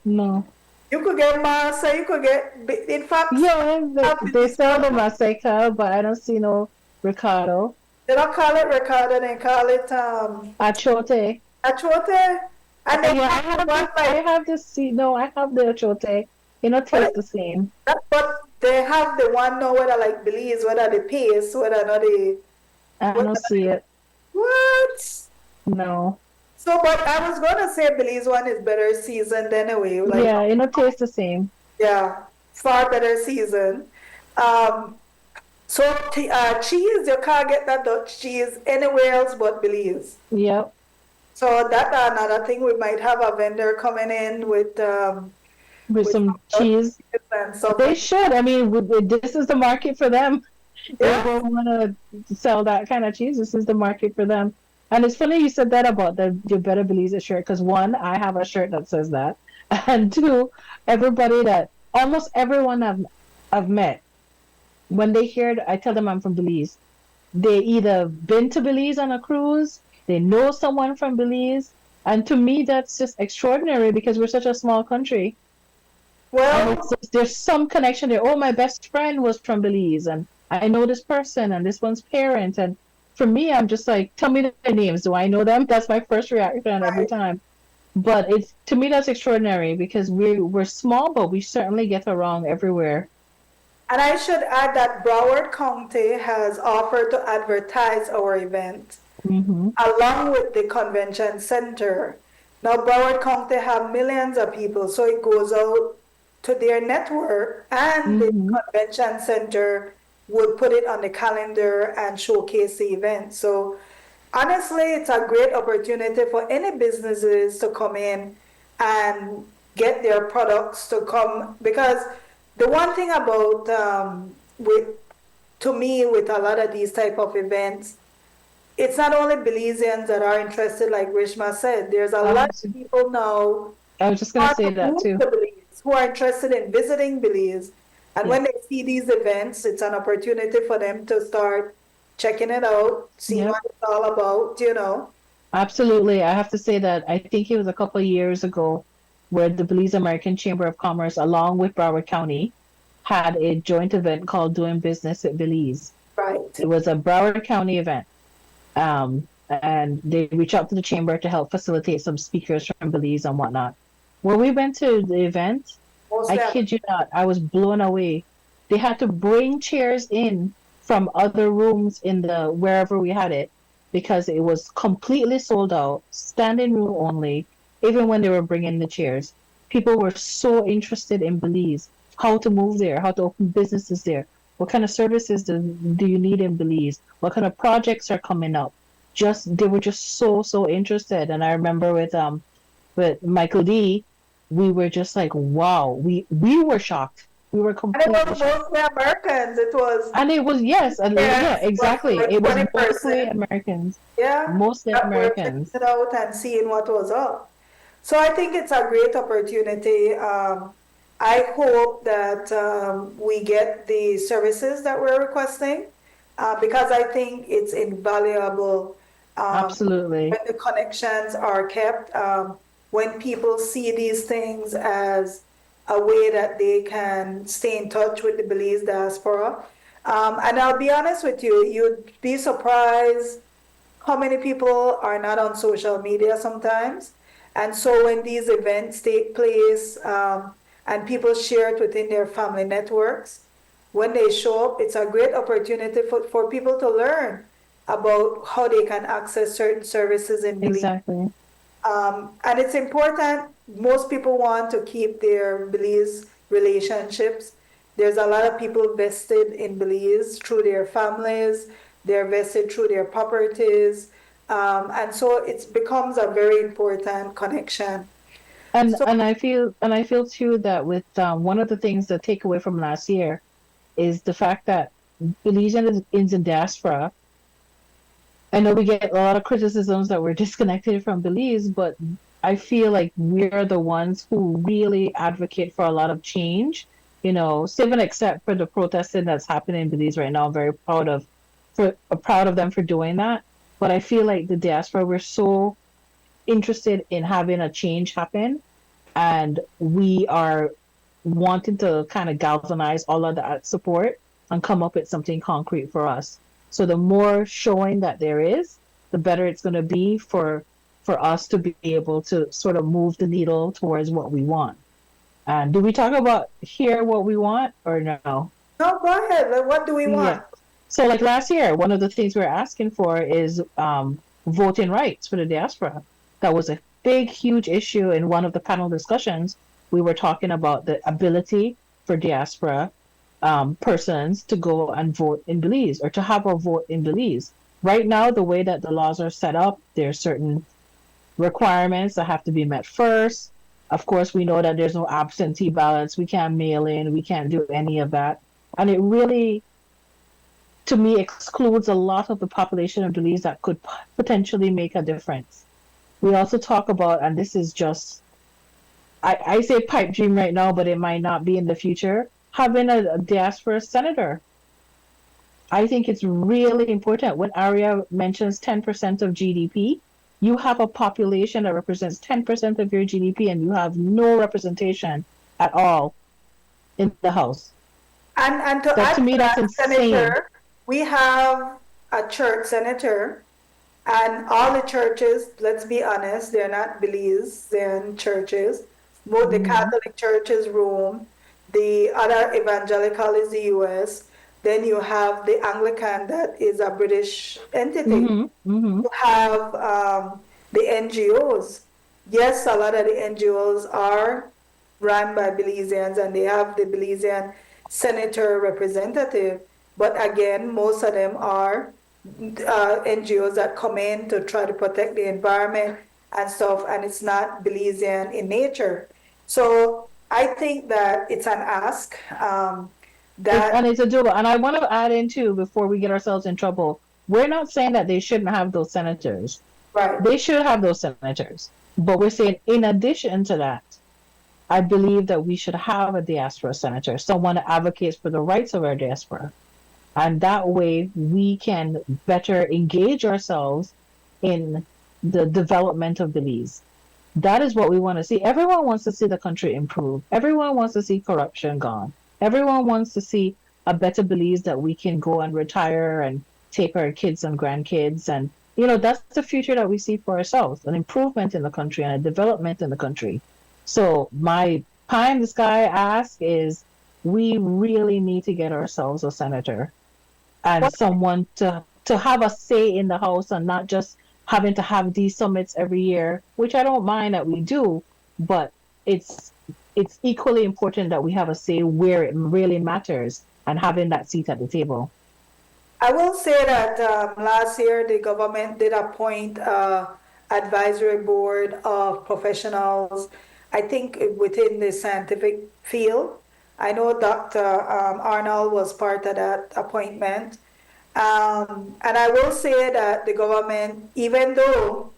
no. You could get masa, you could get, in fact, Yeah, have they Belize sell one. the Maseca, but I don't see no Ricardo. They don't call it Ricardo, they call it Achote. achote. And they Yeah, have the one I like, have the see. No, I have the Achote. You know, what taste is the same. that? But they have the one now whether like Belize, whether the paste, whether not the, I whether don't see it. what? No. So, but I was gonna say Belize one is better seasoned anyway. Like, Yeah, you know, taste the same. yeah, far better seasoned. Um, so cheese, you can't get that Dutch cheese anywhere else but Belize. Yep, So that another thing, we might have a vendor coming in with with some some Dutch cheese. cheese and stuff They like should. I mean, this is the market for them. They yeah. will want to sell that kind of cheese. This is the market for them. And it's funny you said that about the you better believe it shirt because one, I have a shirt that says that, and two, everybody that almost everyone I've met when they hear I tell them I'm from Belize. They either been to Belize on a cruise, they know someone from Belize, and to me that's just extraordinary because we're such a small country, and Well, there's some connection there. Oh, my best friend was from Belize, and I know this person and this one's parent, and for me, I'm just like, tell me their names. Do I know them? That's my first reaction every right. time. But it's to me that's extraordinary because we're small, but we certainly get around everywhere. And I should add that Broward County has offered to advertise our event Hmm. along with the convention center. Now, Broward County have millions of people, so it goes out to their network, and the Hmm. convention center would put it on the calendar and showcase the event. So, honestly, it's a great opportunity for any businesses to come in and get their products to come, because the one thing about with to me with a lot of these type of events, it's not only Belizeans that are interested, like Rishma said. There's a lot of people now I was just who gonna are say that moved too. to Belize, who are interested in visiting Belize. And Yeah. when they see these events, it's an opportunity for them to start checking it out, seeing Yep. what it's all about. Absolutely. I have to say that I think it was a couple of years ago where the Belize American Chamber of Commerce, along with Broward County, had a joint event called Doing Business at Belize. Right. It was a Broward County event. And they reached out to the chamber to help facilitate some speakers from Belize and whatnot. When we went to the event, I Mostly, kid you not, I was blown away. They had to bring chairs in from other rooms in the wherever we had it because it was completely sold out, standing room only, even when they were bringing the chairs. People were so interested in Belize, how to move there, how to open businesses there, what kind of services do you need in Belize, what kind of projects are coming up. Just they were just so interested. And I remember with Michael D, we were just like, wow, we were shocked. We were and it completely was shocked. mostly Americans. It was, And it was, yes, yeah, yes, it was exactly. like It was 20%. mostly Americans, Yeah, mostly that were checking Americans. it out and seeing what was up. So I think it's a great opportunity. I hope that we get the services that we're requesting, because I think it's invaluable Absolutely. when the connections are kept, when people see these things as a way that they can stay in touch with the Belize diaspora. And I'll be honest with you, you'd be surprised how many people are not on social media sometimes. And so when these events take place, and people share it within their family networks, when they show up, it's a great opportunity for people to learn about how they can access certain services in Belize. Exactly. And it's important. Most people want to keep their Belize relationships. There's a lot of people vested in Belize through their families. They're vested through their properties. And so it becomes a very important connection. So, And I feel too that with one of the things that take away from last year is the fact that Belizean is in diaspora. I know we get a lot of criticisms that we're disconnected from Belize, but I feel like we're the ones who really advocate for a lot of change. You know, save and except for the protesting that's happening in Belize right now. I'm very proud of them for doing that. But I feel like the diaspora, we're so interested in having a change happen And we are wanting to kind of galvanize all of that support and come up with something concrete for us. So the more showing that there is, the better it's going to be for us to be able to sort of move the needle towards what we want. And do we talk about here what we want or no? No, go ahead. Like, what do we Yeah. want? So like last year, one of the things we're asking for is voting rights for the diaspora. That was a big, huge issue in one of the panel discussions. We were talking about the ability for diaspora persons to go and vote in Belize or to have a vote in Belize. Right now, the way that the laws are set up, there are certain requirements that have to be met first. Of course, we know that there's no absentee ballots. We can't mail in. We can't do any of that. And it really, to me, excludes a lot of the population of Belize that could potentially make a difference. We also talk about, and this is just, I say pipe dream right now, but it might not be in the future, having a diaspora senator. I think it's really important. When ARIA mentions 10% of GDP, you have a population that represents 10% of your GDP and you have no representation at all in the House. And to That add to me, to that's that, insane. Senator, we have a church senator, and all the churches, let's be honest, they're not Belizean churches. Both the Mm-hmm. Catholic Church is Rome, the other evangelical is the US, then you have the Anglican that is a British entity. Mm-hmm. Mm-hmm. You have the NGOs. Yes, a lot of the NGOs are run by Belizeans and they have the Belizean senator representative. But again, most of them are NGOs that come in to try to protect the environment and stuff, and it's not Belizean in nature. So I think that it's an ask that, And it's a doable. And I want to add in too, before we get ourselves in trouble, we're not saying that they shouldn't have those senators. right. They should have those senators. But we're saying, in addition to that, I believe that we should have a diaspora senator, someone that advocates for the rights of our diaspora. And that way we can better engage ourselves in the development of Belize. That is what we want to see. Everyone wants to see the country improve. Everyone wants to see corruption gone. Everyone wants to see a better Belize that we can go and retire and take our kids and grandkids. And, that's the future that we see for ourselves, an improvement in the country and a development in the country. So my pie in the sky ask is we really need to get ourselves a senator and someone to have a say in the House and not just having to have these summits every year, which I don't mind that we do, but it's equally important that we have a say where it really matters and having that seat at the table. I will say that last year the government did appoint advisory board of professionals, I think within the scientific field. I know Dr. Arnold was part of that appointment. And I will say that the government, even though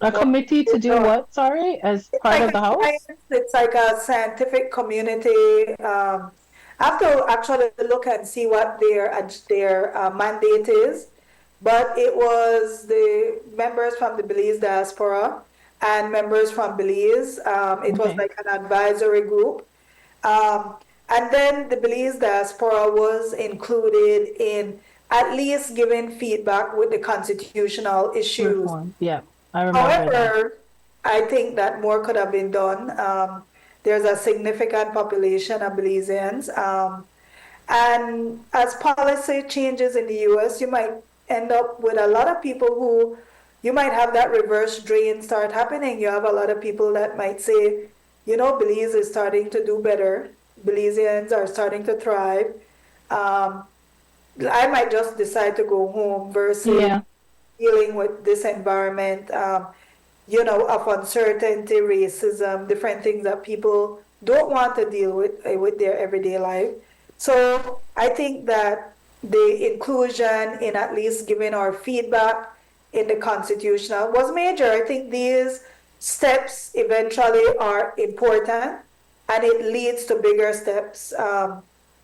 A committee to do what, sorry, as it's part like of the House? it's like a scientific community. I have to actually look and see what their mandate is, but it was the members from the Belize diaspora and members from Belize. It was Okay. like an advisory group. Um, and then the Belize diaspora was included in at least giving feedback with the constitutional issues. Reform. Yeah, I remember that. However, I think that more could have been done. There's a significant population of Belizeans. And as policy changes in the US, you might end up with a lot of people who you might have that reverse drain start happening. You have a lot of people that might say, Belize is starting to do better. Belizeans are starting to thrive. Um, I might just decide to go home versus Yeah. dealing with this environment, of uncertainty, racism, different things that people don't want to deal with their everyday life. So I think that the inclusion in at least giving our feedback in the constitutional was major. I think these steps eventually are important and it leads to bigger steps.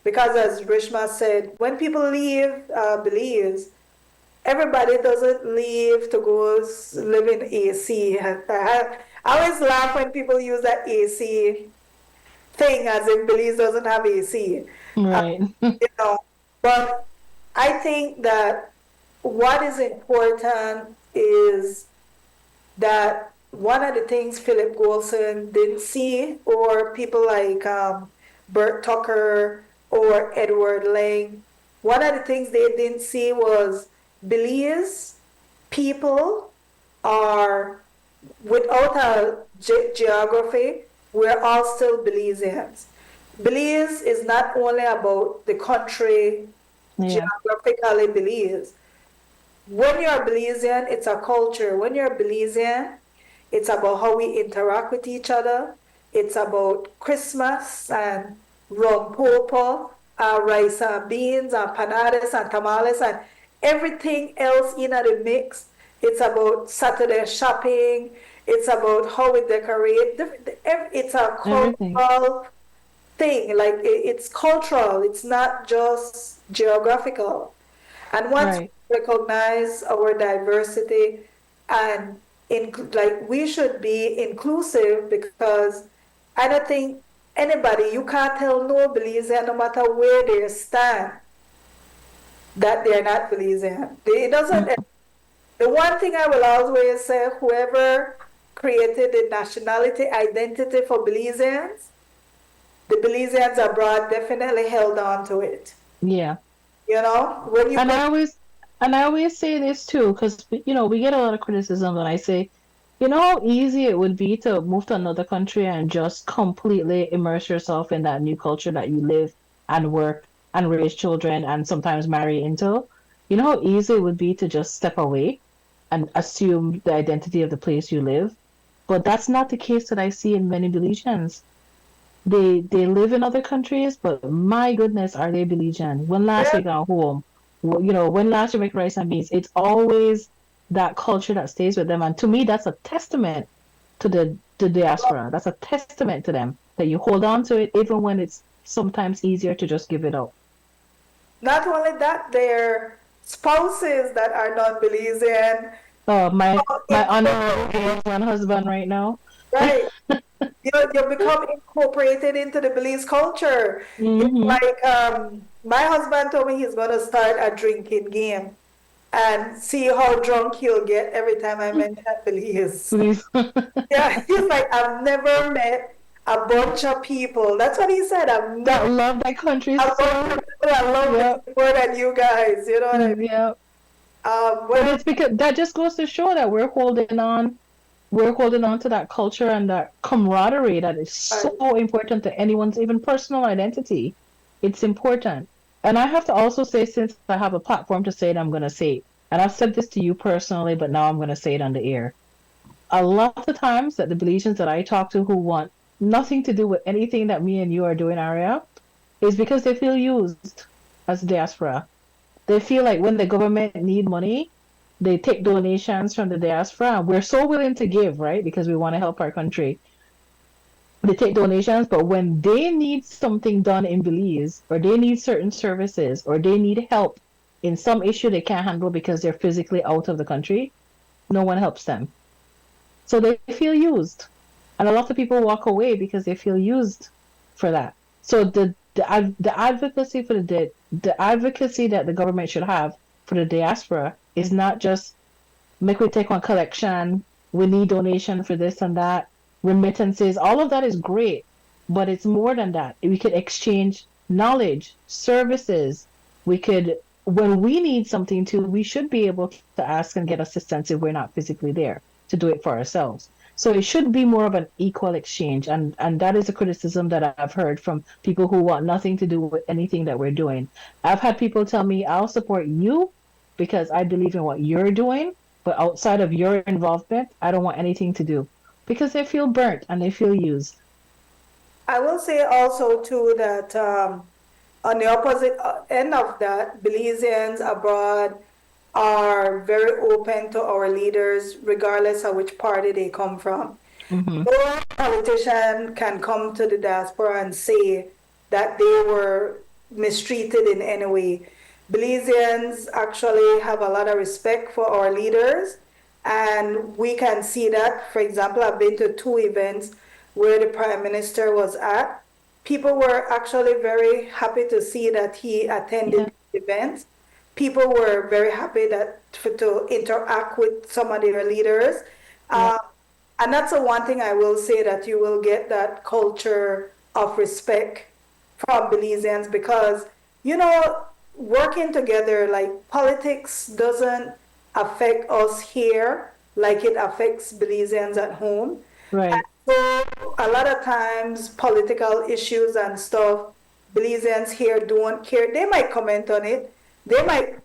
Because as Rishma said, when people leave Belize, everybody doesn't leave to go live in AC. I always laugh when people use that AC thing as if Belize doesn't have AC. Right. You know, but I think that what is important is that one of the things Philip Golson didn't see, or people like Bert Tucker or Edward Lang, one of the things they didn't see was Belize people are, without a geography, we're all still Belizeans. Belize is not only about the country Yeah. geographically Belize. When you're Belizean, it's a culture. When you're Belizean, it's about how we interact with each other. It's about Christmas and rompopo, rice and beans and panades and tamales and everything else in the mix. It's about Saturday shopping. It's about how we decorate. It's a Everything. cultural thing. Like it's cultural. It's not just geographical. And once Right. we recognize our diversity and like we should be inclusive because I don't think anybody, you can't tell no Belizean no matter where they stand that they're not Belizean. It doesn't, the one thing I will always say, whoever created the nationality identity for Belizeans, the Belizeans abroad definitely held on to it. Yeah. You know, when you And go, I always say this too, because we get a lot of criticism, and I say, you know how easy it would be to move to another country and just completely immerse yourself in that new culture that you live and work and raise children and sometimes marry into. You know how easy it would be to just step away and assume the identity of the place you live. But that's not the case that I see in many Belizeans. They live in other countries, but my goodness, are they Belizean? When last yeah, we got home, when last you make rice and beans, it's always that culture that stays with them. And to me, that's a testament to the diaspora. That's a testament to them that you hold on to it even when it's sometimes easier to just give it up. not only that, their spouses that are non-Belizean, Oh, my incorporate, honorable one husband right now. right? You become incorporated into the Belize culture. It's Hmm. like my husband told me he's gonna start a drinking game and see how drunk he'll get every time I mention Belize. Please. Yeah, he's like, I've never met a bunch of people. That's what he said. I've That never love that country met a bunch so. of people that love Yep. this more than you guys. You know what I mean? Yep. But Well, it's because that just goes to show that we're holding on to that culture and that camaraderie that is so important to anyone's even personal identity. It's important. And I have to also say, since I have a platform to say it, I'm going to say it. And I've said this to you personally, but now I'm going to say it on the air. A lot of the times that the Belizeans that I talk to who want nothing to do with anything that me and you are doing, Aria, is because they feel used as diaspora. They feel like when the government need money, they take donations from the diaspora. We're so willing to give, right? Because we want to help our country. They take donations, but when they need something done in Belize, or they need certain services, or they need help in some issue they can't handle because they're physically out of the country, no one helps them. So they feel used. And a lot of people walk away because they feel used for that. So the advocacy for the advocacy that the government should have for the diaspora is not just make we take on collection, we need donation for this and that, remittances, all of that is great, but it's more than that. We could exchange knowledge, services. We could, when we need something too, we should be able to ask and get assistance if we're not physically there to do it for ourselves. So it should be more of an equal exchange, and that is a criticism that I've heard from people who want nothing to do with anything that we're doing. I've had people tell me, I'll support you because I believe in what you're doing, but outside of your involvement, I don't want anything to do because they feel burnt and they feel used. I will say also too that on the opposite end of that, Belizeans abroad are very open to our leaders, regardless of which party they come from. Hmm. No politician can come to the diaspora and say that they were mistreated in any way. Belizeans actually have a lot of respect for our leaders, And we can see that, for example, I've been to two events where the Prime Minister was at. People were actually very happy to see that he Yeah. attended the event. People were very happy to interact with some of their leaders. Yeah. Uh, and that's the one thing I will say, that you will get that culture of respect from Belizeans, because, you know, working together, like politics doesn't affect us here like it affects Belizeans at home. And Right. so a lot of times political issues and stuff, Belizeans here don't care. They might comment on it. They might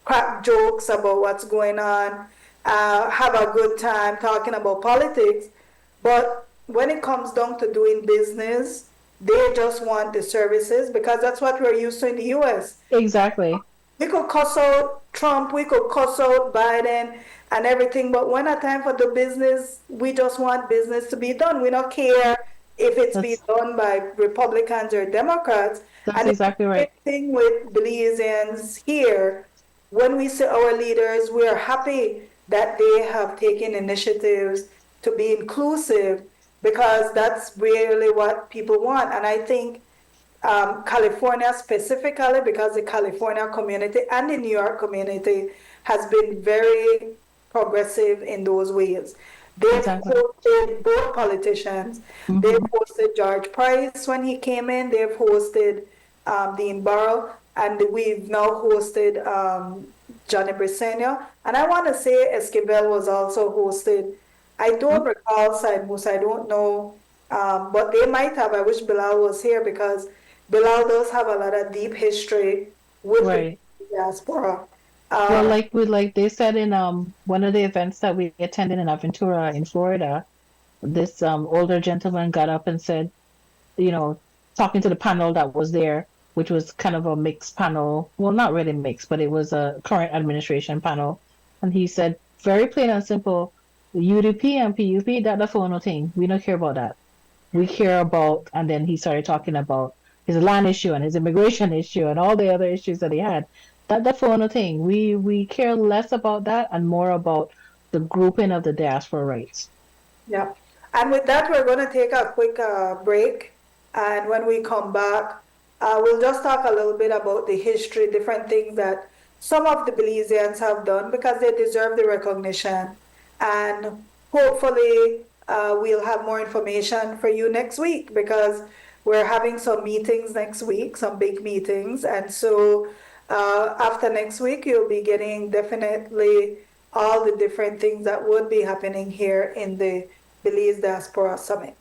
crack jokes about what's going on, have a good time talking about politics. But when it comes down to doing business, they just want the services, because that's what we're used to in the US. Exactly. We could cuss out Trump, we could cuss out Biden and everything, but when it's time for the business, we just want business to be done. We don't care if it's being That's done by Republicans or Democrats. that's And it's the exactly same right. thing with Belizeans here. When we see our leaders, we are happy that they have taken initiatives to be inclusive, because that's really what people want. And I think California specifically, because the California community and the New York community has been very progressive in those ways. They've Exactly. hosted both politicians. They've Hmm. hosted George Price when he came in. They've hosted Dean Barrow, and we've now hosted Johnny Briceño. And I want to say Esquivel was also hosted. I don't recall Side Moose, I don't know, but they might have. I wish Bilal was here, because Bilal does have a lot of deep history with the Right. diaspora. Well, Uh, like they said in one of the events that we attended in Aventura in Florida, this older gentleman got up and said, you know, talking to the panel that was there, which was kind of a mixed panel. Well, not really mixed, but it was a current administration panel. And he said, very plain and simple, UDP and PUP, that the phone thing. We don't care about that. We care about, and then he started talking about his land issue and his immigration issue and all the other issues that he had. That for no thing. We care less about that and more about the grouping of the diaspora rights. yeah. And with that, we're going to take a quick break. And when we come back, we'll just talk a little bit about the history, different things that some of the Belizeans have done, because they deserve the recognition. And hopefully, we'll have more information for you next week, because we're having some meetings next week, some big meetings. And so after next week, you'll be getting definitely all the different things that would be happening here in the Belize Diaspora Summit.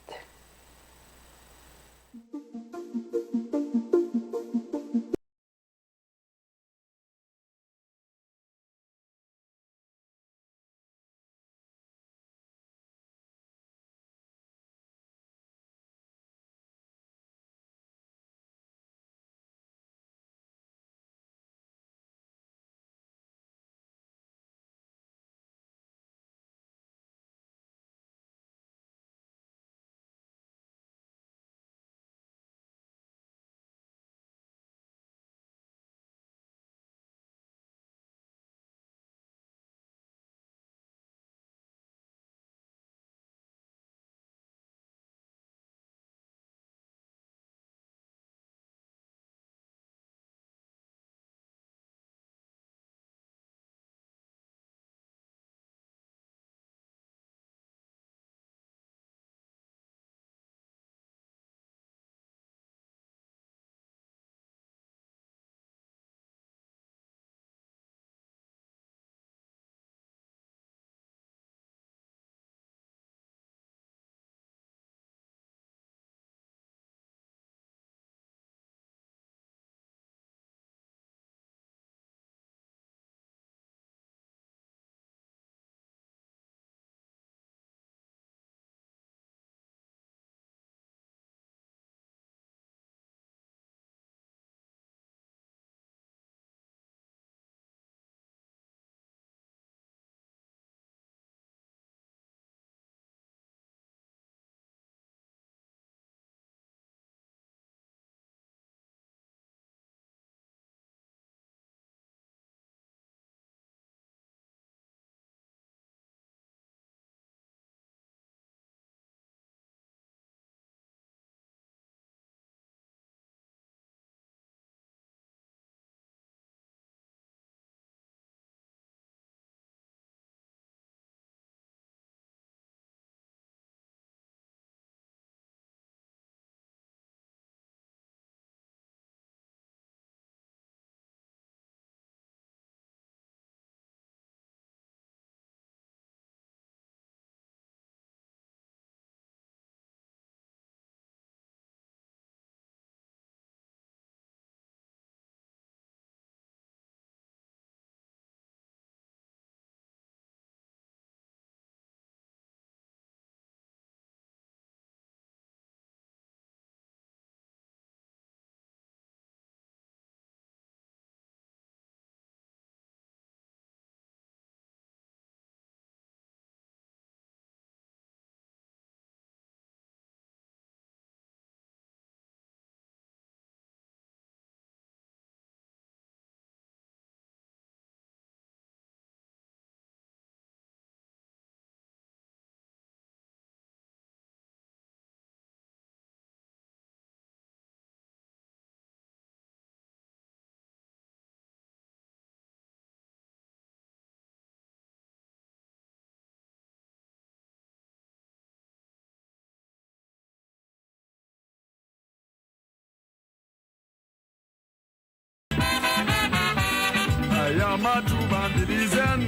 am a true born Belizean.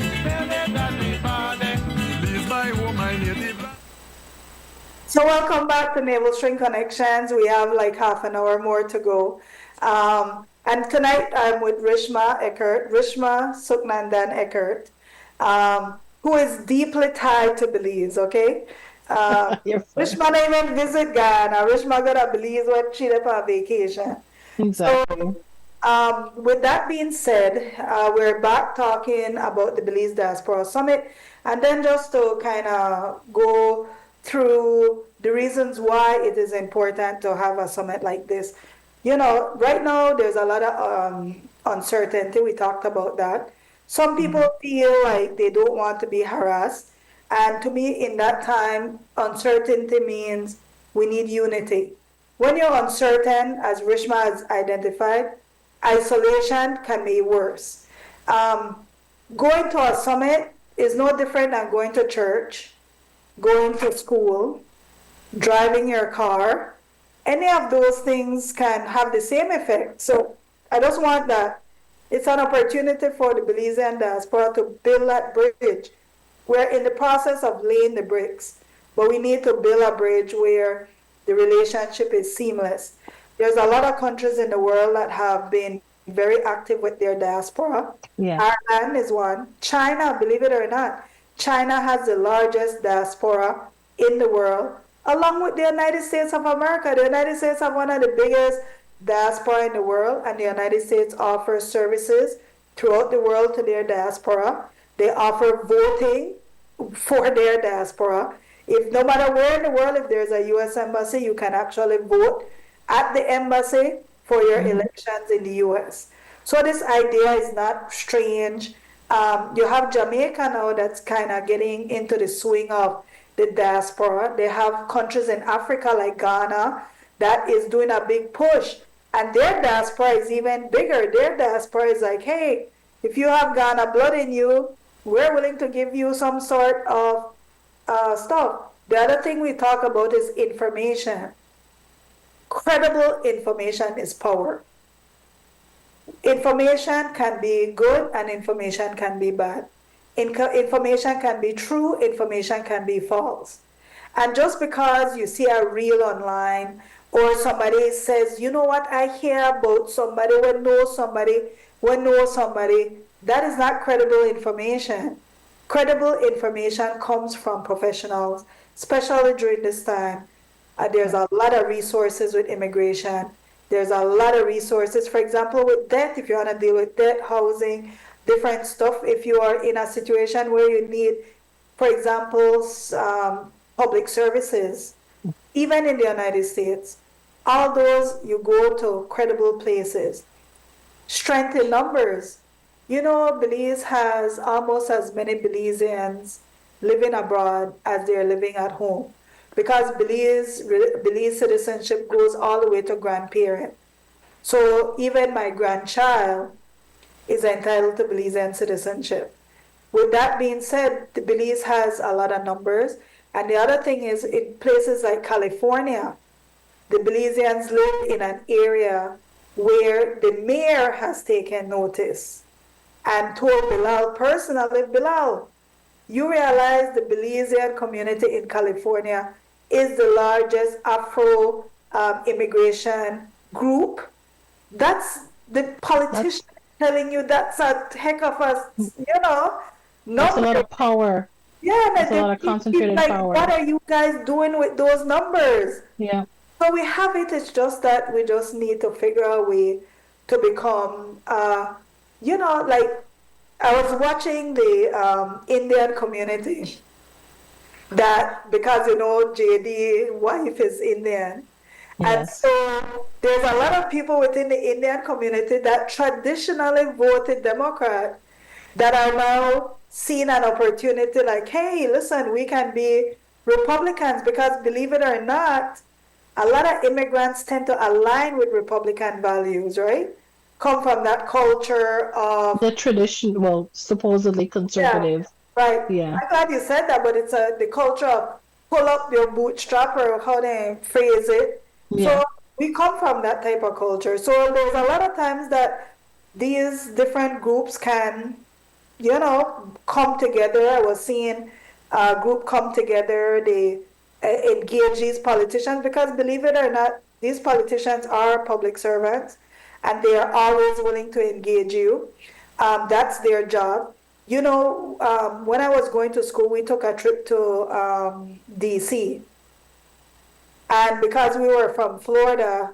Belize my home, my native land. So welcome back to Naval String Connections. We have like half an hour more to go. And tonight I'm with Rishma Eckert, Rishma Suknandan Eckert, who is deeply tied to Belize, okay? Rishma didn't even visit Ghana. Rishma got to Belize when she left on vacation. Exactly. So, with that being said, we're back talking about the Belize Diaspora Summit, and then just to kind of go through the reasons why it is important to have a summit like this. You know, right now there's a lot of uncertainty. We talked about that. Some people feel like they don't want to be harassed. And to me, in that time, uncertainty means we need unity. When you're uncertain, as Rishma has identified, isolation can be worse. Going to a summit is no different than going to church, going to school, driving your car. Any of those things can have the same effect. So I just want that. It's an opportunity for the Belizean diaspora to build that bridge. We're in the process of laying the bricks, but we need to build a bridge where the relationship is seamless. There's a lot of countries in the world that have been very active with their diaspora. Yeah. Ireland is one. China, believe it or not, China has the largest diaspora in the world, along with the United States of America. The United States have one of the biggest diaspora in the world, and the United States offers services throughout the world to their diaspora. They offer voting for their diaspora. If no matter where in the world, if there's a U.S. embassy, you can actually vote at the embassy for your elections in the U.S. So this idea is not strange. You have Jamaica now that's kind of getting into the swing of the diaspora. They have countries in Africa like Ghana that is doing a big push, and their diaspora is even bigger. Their diaspora is like, hey, if you have Ghana blood in you, we're willing to give you some sort of stuff. The other thing we talk about is information. Credible information is power. Information can be good and information can be bad. Information can be true, information can be false. And just because you see a reel online or somebody says, you know what, I hear about somebody, we know somebody, that is not credible information. Credible information comes from professionals, especially during this time. There's a lot of resources with immigration. There's a lot of resources, for example, with debt, if you want to deal with debt, housing, different stuff. If you are in a situation where you need, for example, public services, even in the United States, all those you go to credible places. Strength in numbers. You know, Belize has almost as many Belizeans living abroad as they're living at home, because Belize citizenship goes all the way to grandparent. So even my grandchild is entitled to Belizean citizenship. With that being said, the Belize has a lot of numbers. And the other thing is, in places like California, the Belizeans live in an area where the mayor has taken notice and told Bilal personally, Bilal, you realize the Belizean community in California is the largest Afro immigration group? That's the politician telling you that's a heck of a, number. That's a lot of power. Yeah, that's a lot of concentrated power. What are you guys doing with those numbers? Yeah. So we have it. It's just that we just need to figure out a way to become, like I was watching the Indian community that, because, JD wife is Indian. Yes. And so there's a lot of people within the Indian community that traditionally voted Democrat that are now seeing an opportunity like, hey, listen, we can be Republicans, because believe it or not, a lot of immigrants tend to align with Republican values, right? Come from that culture of the tradition, well, supposedly conservative. Yeah, right. Yeah. I'm glad you said that, but it's the culture of pull up your bootstrap, or how they phrase it. Yeah. So we come from that type of culture. So there's a lot of times that these different groups can, come together. I was seeing a group come together. They engage these politicians because, believe it or not, these politicians are public servants and they are always willing to engage you. That's their job. When I was going to school, we took a trip to DC. And because we were from Florida,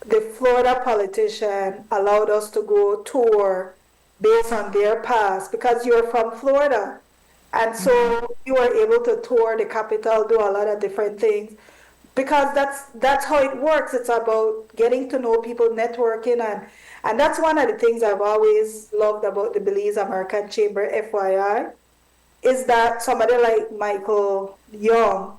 the Florida politician allowed us to go tour based on their past because you're from Florida. And so you were able to tour the capital, do a lot of different things because that's how it works. It's about getting to know people, networking, and that's one of the things I've always loved about the Belize American Chamber, FYI, is that somebody like Michael Young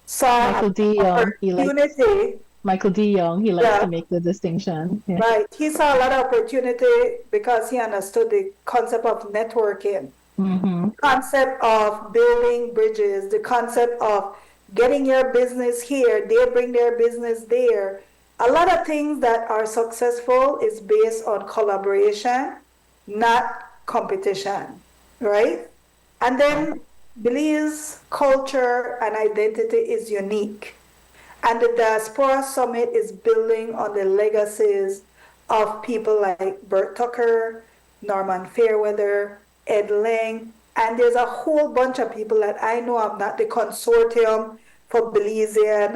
saw Michael an D. Young, opportunity. Michael D. Young, he likes Yeah, to make the distinction. Yeah. right. He saw a lot of opportunity because he understood the concept of networking, Mm-hmm. concept of building bridges, the concept of getting your business here, they bring their business there. A lot of things that are successful is based on collaboration, not competition, right? And then Belize culture and identity is unique. And the Diaspora Summit is building on the legacies of people like Bert Tucker, Norman Fairweather, Ed Lang, and there's a whole bunch of people that I know. I'm not the consortium for Belizean.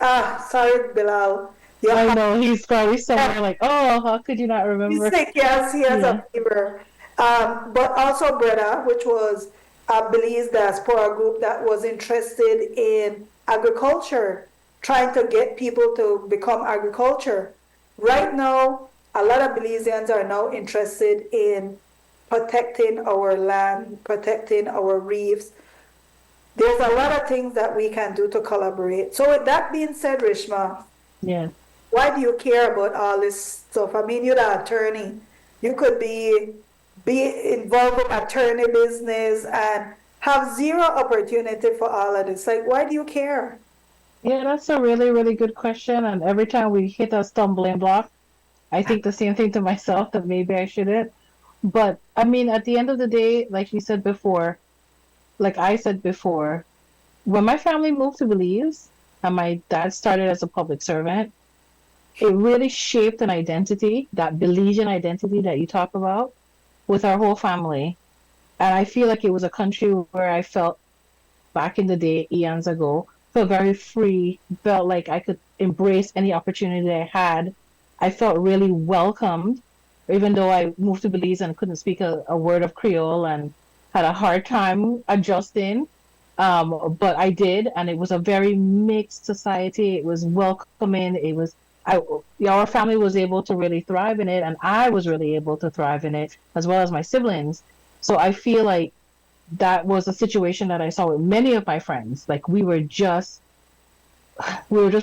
Sorry, Bilal. You I have know he's probably somewhere like, oh, how could you not He's remember? sick, yes, he has Yeah. a fever. But also Breda, which was a Belize diaspora group that was interested in agriculture, trying to get people to become agriculture. Right now, a lot of Belizeans are now interested in protecting our land, protecting our reefs. There's a lot of things that we can do to collaborate. So with that being said, Rishma, Yeah. why do you care about all this stuff? I mean, you're the attorney. You could be involved in attorney business and have zero opportunity for all of this. Like, why do you care? Yeah, that's a really, really good question. And every time we hit a stumbling block, I think the same thing to myself that maybe I shouldn't. But I mean, at the end of the day, like you said before, like I said before, when my family moved to Belize and my dad started as a public servant, it really shaped an identity, that Belizean identity that you talk about, with our whole family. And I feel like it was a country where I felt back in the day, eons ago, felt very free, felt like I could embrace any opportunity I had. I felt really welcomed, even though I moved to Belize and couldn't speak a word of Creole and had a hard time adjusting. But I did, and it was a very mixed society. It was welcoming. I, our family was able to really thrive in it, and I was really able to thrive in it, as well as my siblings. So I feel like that was a situation that I saw with many of my friends. Like we were just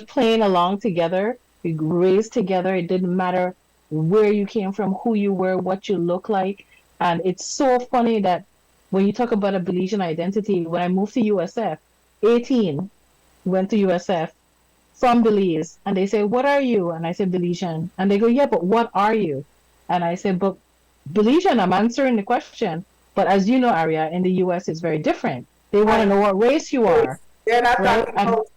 playing along together. We raised together. It didn't matter where you came from, who you were, what you look like. And it's so funny that when you talk about a Belizean identity, when I moved to USF, 18, went to USF from Belize, and they say, "What are you?" And I said, "Belizean." And they go, "Yeah, but what are you?" And I said, "But Belizean, I'm answering the question." But as you know, Aria, in the US, it's very different. They want to know what race you are, They're not right? talking And about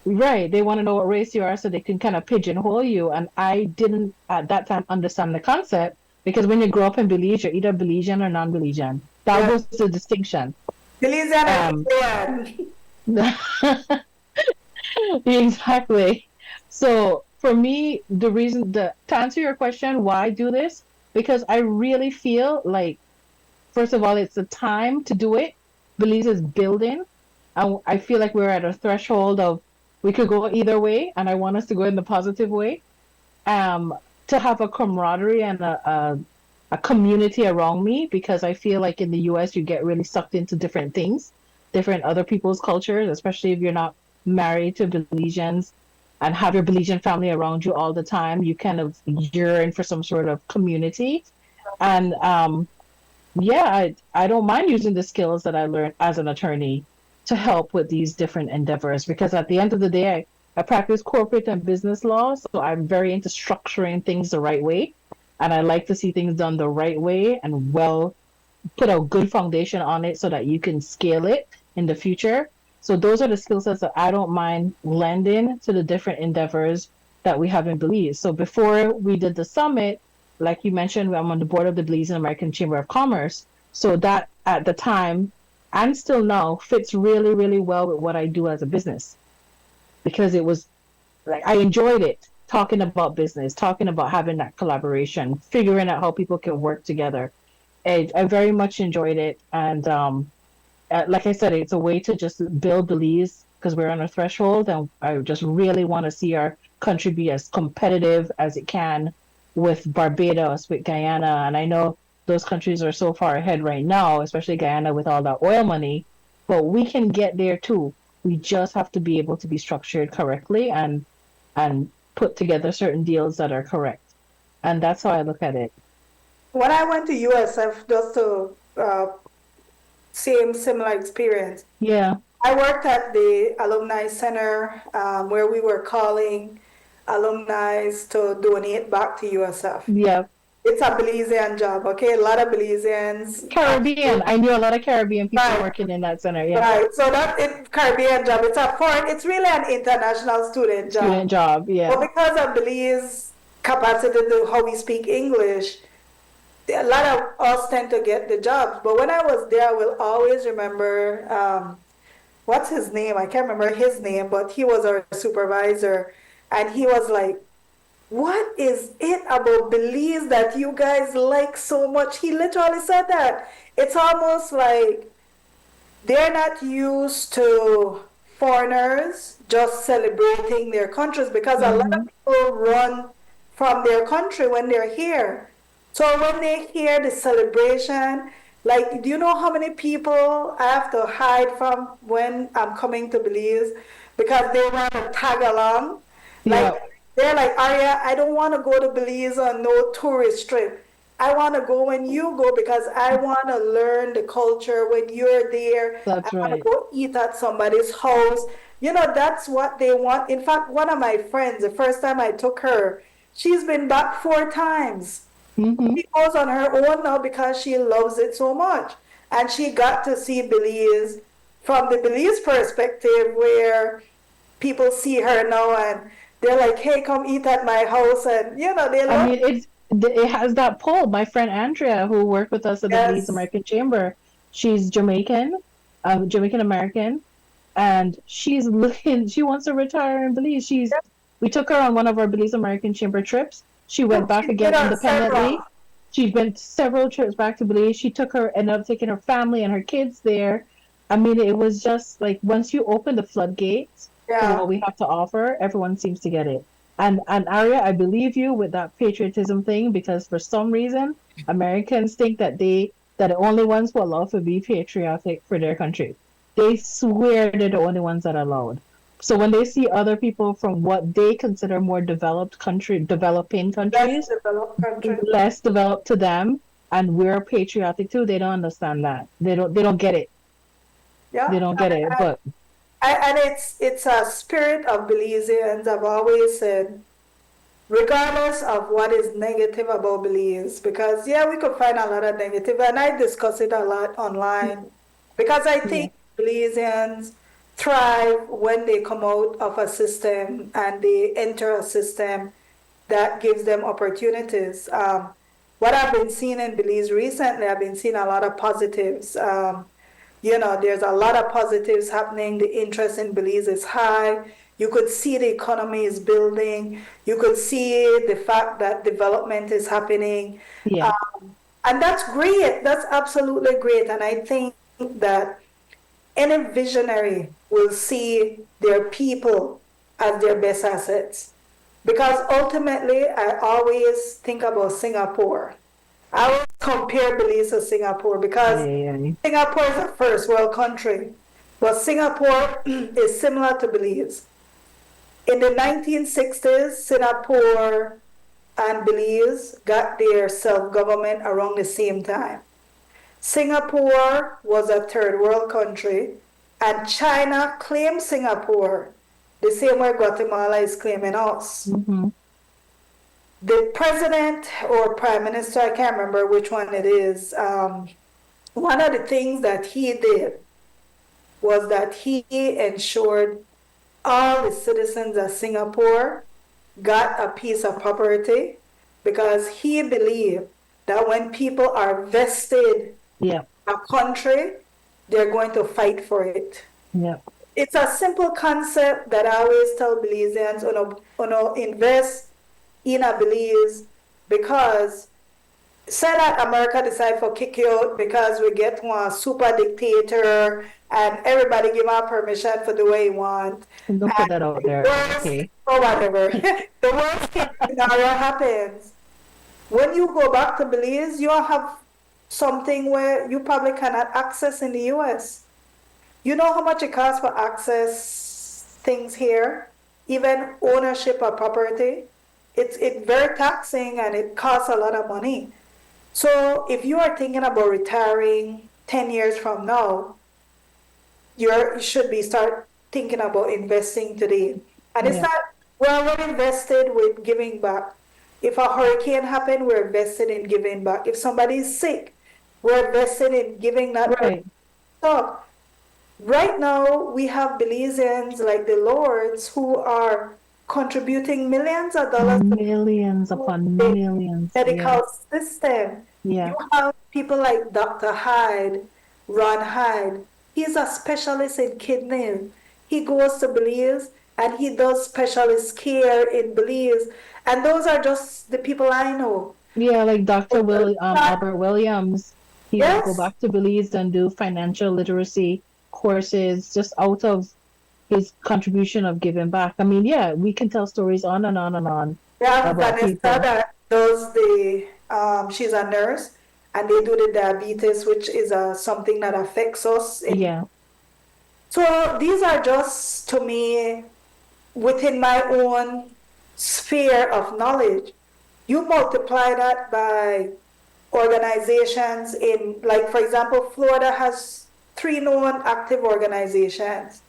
right, they want to know what race you are so they can kind of pigeonhole you. And I didn't at that time understand the concept because when you grow up in Belize, you're either Belizean or non-Belizean. That yeah, was the distinction. Belizean and Um, Fijian. exactly. So for me, to answer your question, why do this? Because I really feel like, first of all, it's the time to do it. Belize is building. And I feel like we're at a threshold of we could go either way, and I want us to go in the positive way. Um, to have a camaraderie and a community around me, because I feel like in the US you get really sucked into different things, different other people's cultures, especially if you're not married to Belizeans and have your Belizean family around you all the time. You kind of yearn for some sort of community. And yeah, I don't mind using the skills that I learned as an attorney to help with these different endeavors because at the end of the day, I practice corporate and business law, so I'm very into structuring things the right way. and I like to see things done the right way and well put a good foundation on it so that you can scale it in the future. So those are the skill sets that I don't mind lending to the different endeavors that we have in Belize. So before we did the summit, like you mentioned, I'm on the board of the Belize American Chamber of Commerce. So that at the time and still now fits really, really well with what I do as a business because it was like I enjoyed it talking about business, talking about having that collaboration, figuring out how people can work together. I very much enjoyed it, and like I said, it's a way to just build Belize because we're on a threshold, and I just really want to see our country be as competitive as it can with Barbados, with Guyana, and I know those countries are so far ahead right now, especially Guyana with all that oil money, but we can get there too. We just have to be able to be structured correctly and put together certain deals that are correct, and that's how I look at it. When I went to USF, just to same similar experience, Yeah, I worked at the Alumni Center where we were calling alumni to donate back to USF. yeah. It's a Belizean job, okay? A lot of Belizeans. Caribbean. I knew a lot of Caribbean people Right, working in that center. Yeah. right. So that it Caribbean job. It's a foreign. It's really an international student job. Student job. But Yeah. because of Belize capacity to how we speak English, a lot of us tend to get the jobs. But when I was there, I will always remember what's his name? I can't remember his name, but he was our supervisor, and he was like, "What is it about Belize that you guys like so much?" He literally said that. It's almost like they're not used to foreigners just celebrating their countries because a lot of Hmm. people run from their country when they're here. So when they hear the celebration, like, do you know how many people I have to hide from when I'm coming to Belize because they want to tag along? Like, Yeah. they're like, Aria, I don't want to go to Belize on no tourist trip. I want to go when you go because I want to learn the culture when you're there. I That's want to right. go eat at somebody's house. You know, that's what they want. In fact, one of my friends, the first time I took her, she's been back 4 times. Hmm. She goes on her own now because she loves it so much. And she got to see Belize from the Belize perspective where people see her now and they're like, hey, come eat at my house. And, you know, they I love mean, it has that pull. My friend Andrea, who worked with us at the Belize Yes. American Chamber, she's Jamaican, Jamaican American, and she's looking. She wants to retire in Belize. We took her on one of our Belize American Chamber trips. She went back She's been again on several. independently. She went several trips back to Belize. She ended up taking her family and her kids there. I mean, it was just like once you open the floodgates to Yeah. what we have to offer, everyone seems to get it. And Aria, I believe you with that patriotism thing because for some reason Americans think that the only ones who are allowed to be patriotic for their country. They swear they're the only ones that are allowed. So when they see other people from what they consider more developing Less countries, developed country. less developed to them, and we're patriotic too, they don't understand that. They don't get it. They Yeah. don't get it. But And it's a spirit of Belizeans. I've always said, regardless of what is negative about Belize, because yeah, we could find a lot of negative, and I discuss it a lot online, because I yeah, think Belizeans thrive when they come out of a system and they enter a system that gives them opportunities. What I've been seeing in Belize recently, I've been seeing a lot of positives. You know, there's a lot of positives happening. The interest in Belize is high. You could see the economy is building. You could see the fact that development is happening. yeah. And that's great. That's absolutely great. And I think that any visionary will see their people as their best assets. Because ultimately, I always think about Singapore. I always compare Belize to Singapore because Ay, ay, ay. Singapore is a first world country, but Singapore is similar to Belize. In the 1960s, Singapore and Belize got their self government around the same time. Singapore was a third world country, and China claimed Singapore the same way Guatemala is claiming us. Mhm. the president or prime minister, I can't remember which one it is, one of the things that he did was that he ensured all the citizens of Singapore got a piece of property because he believed that when people are vested Yeah. in a country, they're going to fight for it. Yeah. It's a simple concept that I always tell Belizeans, invest in a Belize because say that America decide for kick you out because we get one super dictator and everybody give our permission for the way you want. Don't put that out there. Worst, Okay. or whatever. The worst case scenario happens. When you go back to Belize, you have something where you probably cannot access in the US. You know how much it costs for access things here? Even ownership of property. It's very taxing and it costs a lot of money. So if you are thinking about retiring 10 years from now, you should be start thinking about investing today. And it's Yeah. not, we're already invested with giving back. If a hurricane happened, we're invested in giving back. If somebody is sick, we're invested in giving that Right. stuff. Right now, we have Belizeans like the Lords who are contributing millions of dollars to Millions upon the millions. medical Yeah. system. Yeah. You have people like Dr. Hyde, Ron Hyde. He's a specialist in kidneys. He goes to Belize and he does specialist care in Belize. And those are just the people I know. Yeah, like Dr. Albert Williams, he would go Yes, back to Belize and do financial literacy courses just out of his contribution of giving back. I mean, yeah, we can tell stories on and on and on we have about Vanessa people. that does she's a nurse and they do the diabetes, which is something that affects us. Yeah. So these are just, to me, within my own sphere of knowledge. You multiply that by organizations in, like, for example, Florida has 3 known active organizations.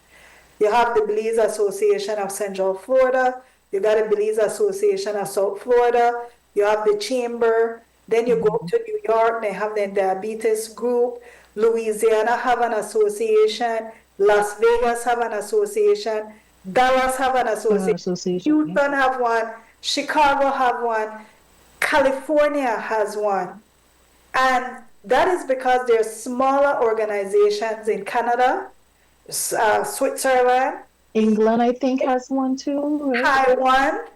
You have the Belize Association of Central Florida, you got the Belize Association of South Florida, you have the Chamber, then you go to New York, they have the diabetes group, Louisiana have an association, Las Vegas have an association, Dallas have an association, Association. Yeah. Houston have one, Chicago have one, California has one. And that is because there are smaller organizations in Canada, Switzerland, England, I think, has one too, right? Taiwan.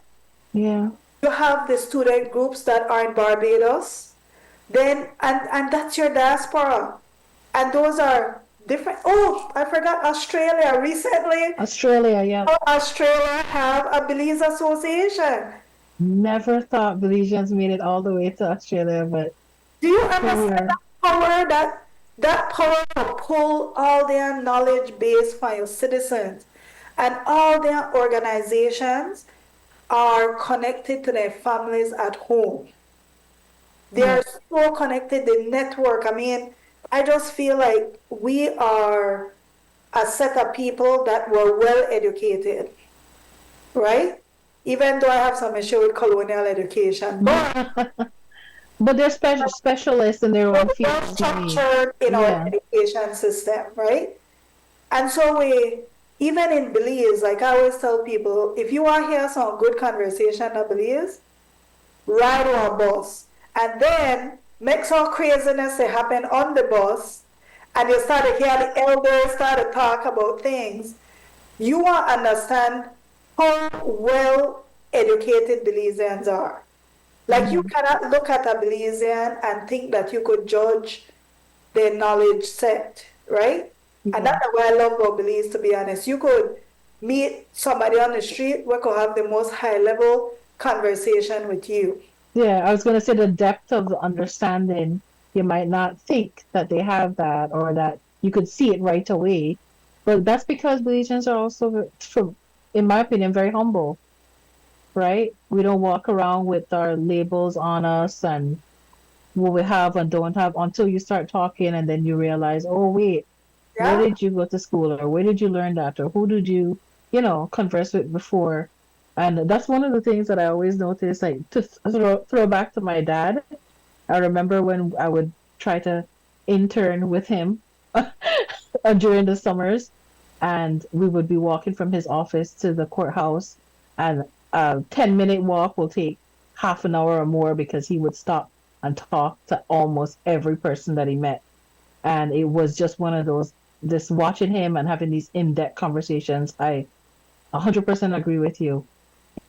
Yeah. You have the student groups that are in Barbados. Then, and that's your diaspora. And those are different. Oh, I forgot Australia recently. Australia, yeah. Australia have a Belize Association. Never thought Belizeans made it all the way to Australia, but Do you understand here. that power, that power to pull all their knowledge base for your citizens? And all their organizations are connected to their families at home. They are so connected, the network. I mean, I just feel like we are a set of people that were well educated, right? Even though I have some issue with colonial education, but But they're specialists in their own we're well field to me. structured in our Yeah. education system, right? And so even in Belize, like I always tell people, if you want to hear some good conversation in Belize, ride on a bus. And then make some craziness that happen on the bus, and you start to hear the elders start to talk about things. You want to understand how well educated Belizeans are. Like you cannot look at a Belizean and think that you could judge their knowledge set, right? And that's what I love about Belize, to be honest. You could meet somebody on the street who could have the most high level conversation with you. Yeah, I was going to say the depth of the understanding, you might not think that they have that or that you could see it right away. But that's because Belizeans are also, in my opinion, very humble, right? We don't walk around with our labels on us and what we have and don't have until you start talking and then you realize, oh, wait, where Yeah. did you go to school or where did you learn that or who did you, converse with before? And that's one of the things that I always notice, like to throw back to my dad. I remember when I would try to intern with him during the summers, and we would be walking from his office to the courthouse, and a 10-minute walk will take half an hour or more because he would stop and talk to almost every person that he met. And it was just one of those, just watching him and having these in-depth conversations. I 100% agree with you.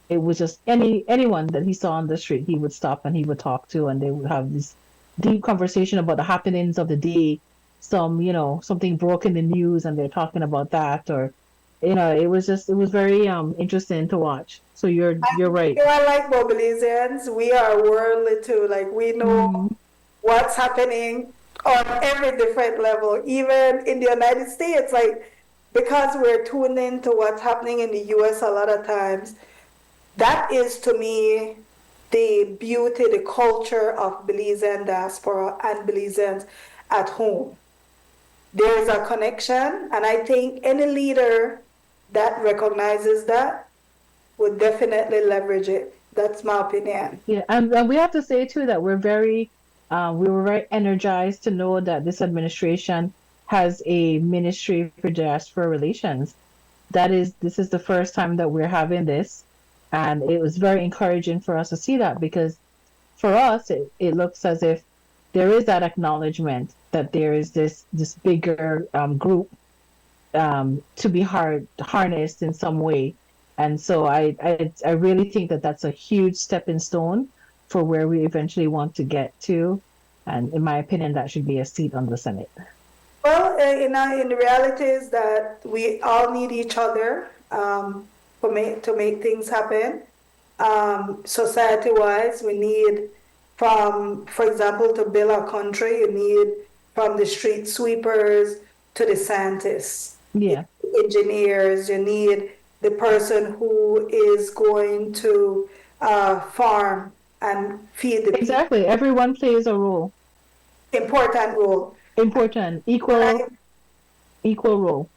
It was just anyone that he saw on the street, he would stop and he would talk to, and they would have this deep conversation about the happenings of the day. Some, something broke in the news, and they're talking about that, or, it was very interesting to watch. So you're right. You are like Bobelizians. We are worldly too. Like we know Mhm. what's happening on every different level. Even in the United States, like because we're tuned into what's happening in the US a lot of times, that is to me the beauty, the culture of Belizean diaspora and Belizeans at home. There is a connection, and I think any leader that recognizes that would definitely leverage it. That's my opinion. Yeah, and we have to say too that we were very energized to know that this administration has a ministry for diaspora relations. This is the first time that we're having this, and it was very encouraging for us to see that, because for us it looks as if there is that acknowledgement that there is this bigger group to be harnessed in some way. And so I really think that that's a huge stepping stone for where we eventually want to get to. And in my opinion, that should be a seat on the Senate. Well, in the reality is that we all need each other to make things happen. Society-wise, we need for example, to build our country, you need from the street sweepers to the scientists, Yeah, engineers, you need the person who is going to farm and feed the people. exactly. Everyone plays a role. Important role. Important, I, equal role.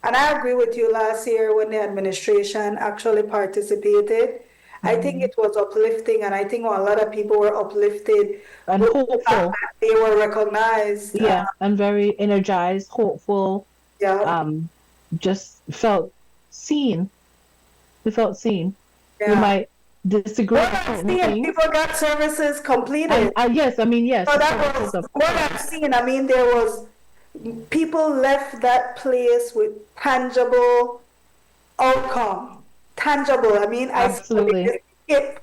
and I agree with you last year when the administration actually participated. I think Mhm. it was uplifting, and I think a lot of people were uplifted And with the fact hopeful. that they were recognized. Yeah, and very energized, hopeful. Yeah, Um, just felt seen. We felt seen. We yeah. might disagree What on I've certain seen, things. people got services And completed. yes, I mean, yes, So the that services, was of what I've course. seen. I mean, there was people left that place with tangible outcome. Tangible. I mean, I saw Absolutely. they skip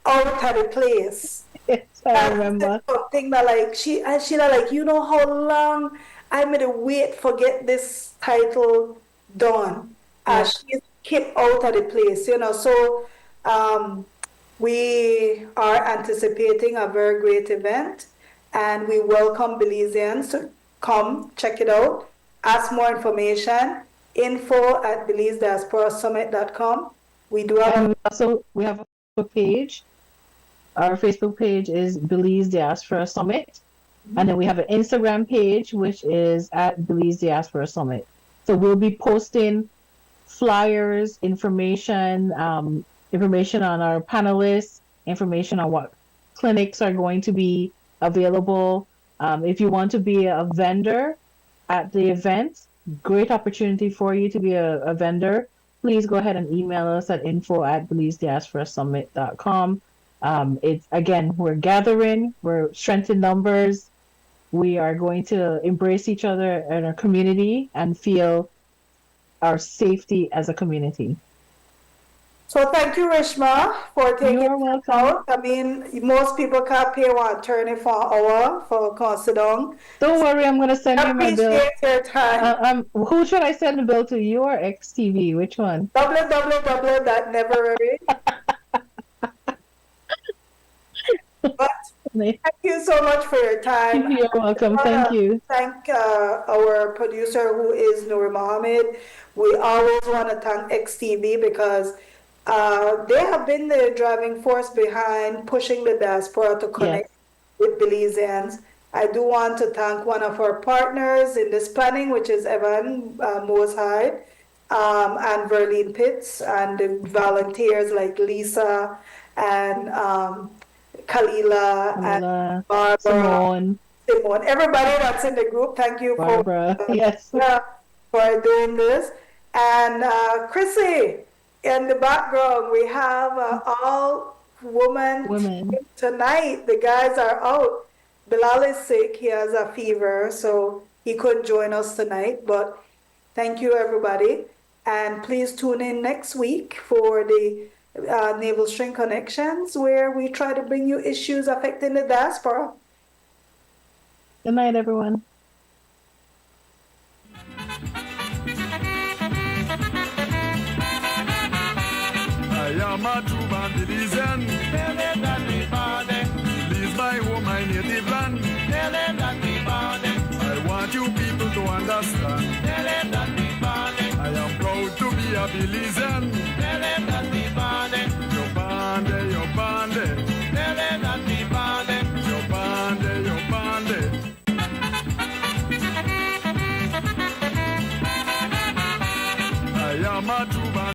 out of the place. Yes, I And she said remember. something that like she like, you know how long I made to wait for get this title done. Yeah. She kept out of the place, so um we are anticipating a very great event, and we welcome Belizeans to come check it out. Ask more information. info@BelizeDiasporaSummit.com. We do have a And we have a Facebook page. Our Facebook page is Belize Diaspora Summit. And then we have an Instagram page, which is at Belize Diaspora Summit. So we'll be posting flyers, information on our panelists, information on what clinics are going to be available. If you want to be a vendor at the event, great opportunity for you to be a vendor. Please go ahead and email us at info@BelizeDiasporaSummit.com. It's again, we're gathering, we're strengthening numbers. We are going to embrace each other in our community and feel our safety as a community. So thank you, Rishma, for You taking are time welcome. out. I mean, most people can't pay one attorney for an hour for considering. Don't worry, I'm going to send I you my bill. appreciate your time. Who should I send the bill to? You or XTV? Which one? www.neverworry. But thank you so much for your time. You're welcome. Thank you. Thank our producer, who is Noor Mohammed. We always want to thank XTV because they have been the driving force behind pushing the diaspora to Yes. connect with Belizeans. I do want to thank one of our partners in this planning, which is Evan Moshyde. and Verlene Pitts, and the volunteers like Lisa and Kalila and Camilla, Barbara, Simone, Simone, everybody that's in the group. Thank you Barbara. for Yes. for doing this. And Chrissy, in the background, we have all women Women. tonight. The guys are out. Bilal is sick. He has a fever, so he couldn't join us tonight. But thank you, everybody. And please tune in next week for the Naval String Connections, where we try to bring you issues affecting the diaspora. Good night, everyone. I am a true band Belizean. Tell them that we body. Belize my home, my native land. Tell them that we body. I want you people to understand. Tell them that we body. I am proud to be a Belizean. Tell them that we body. Your bande, your bande. Tell them that we body. Your bande, your bande. I am a true band.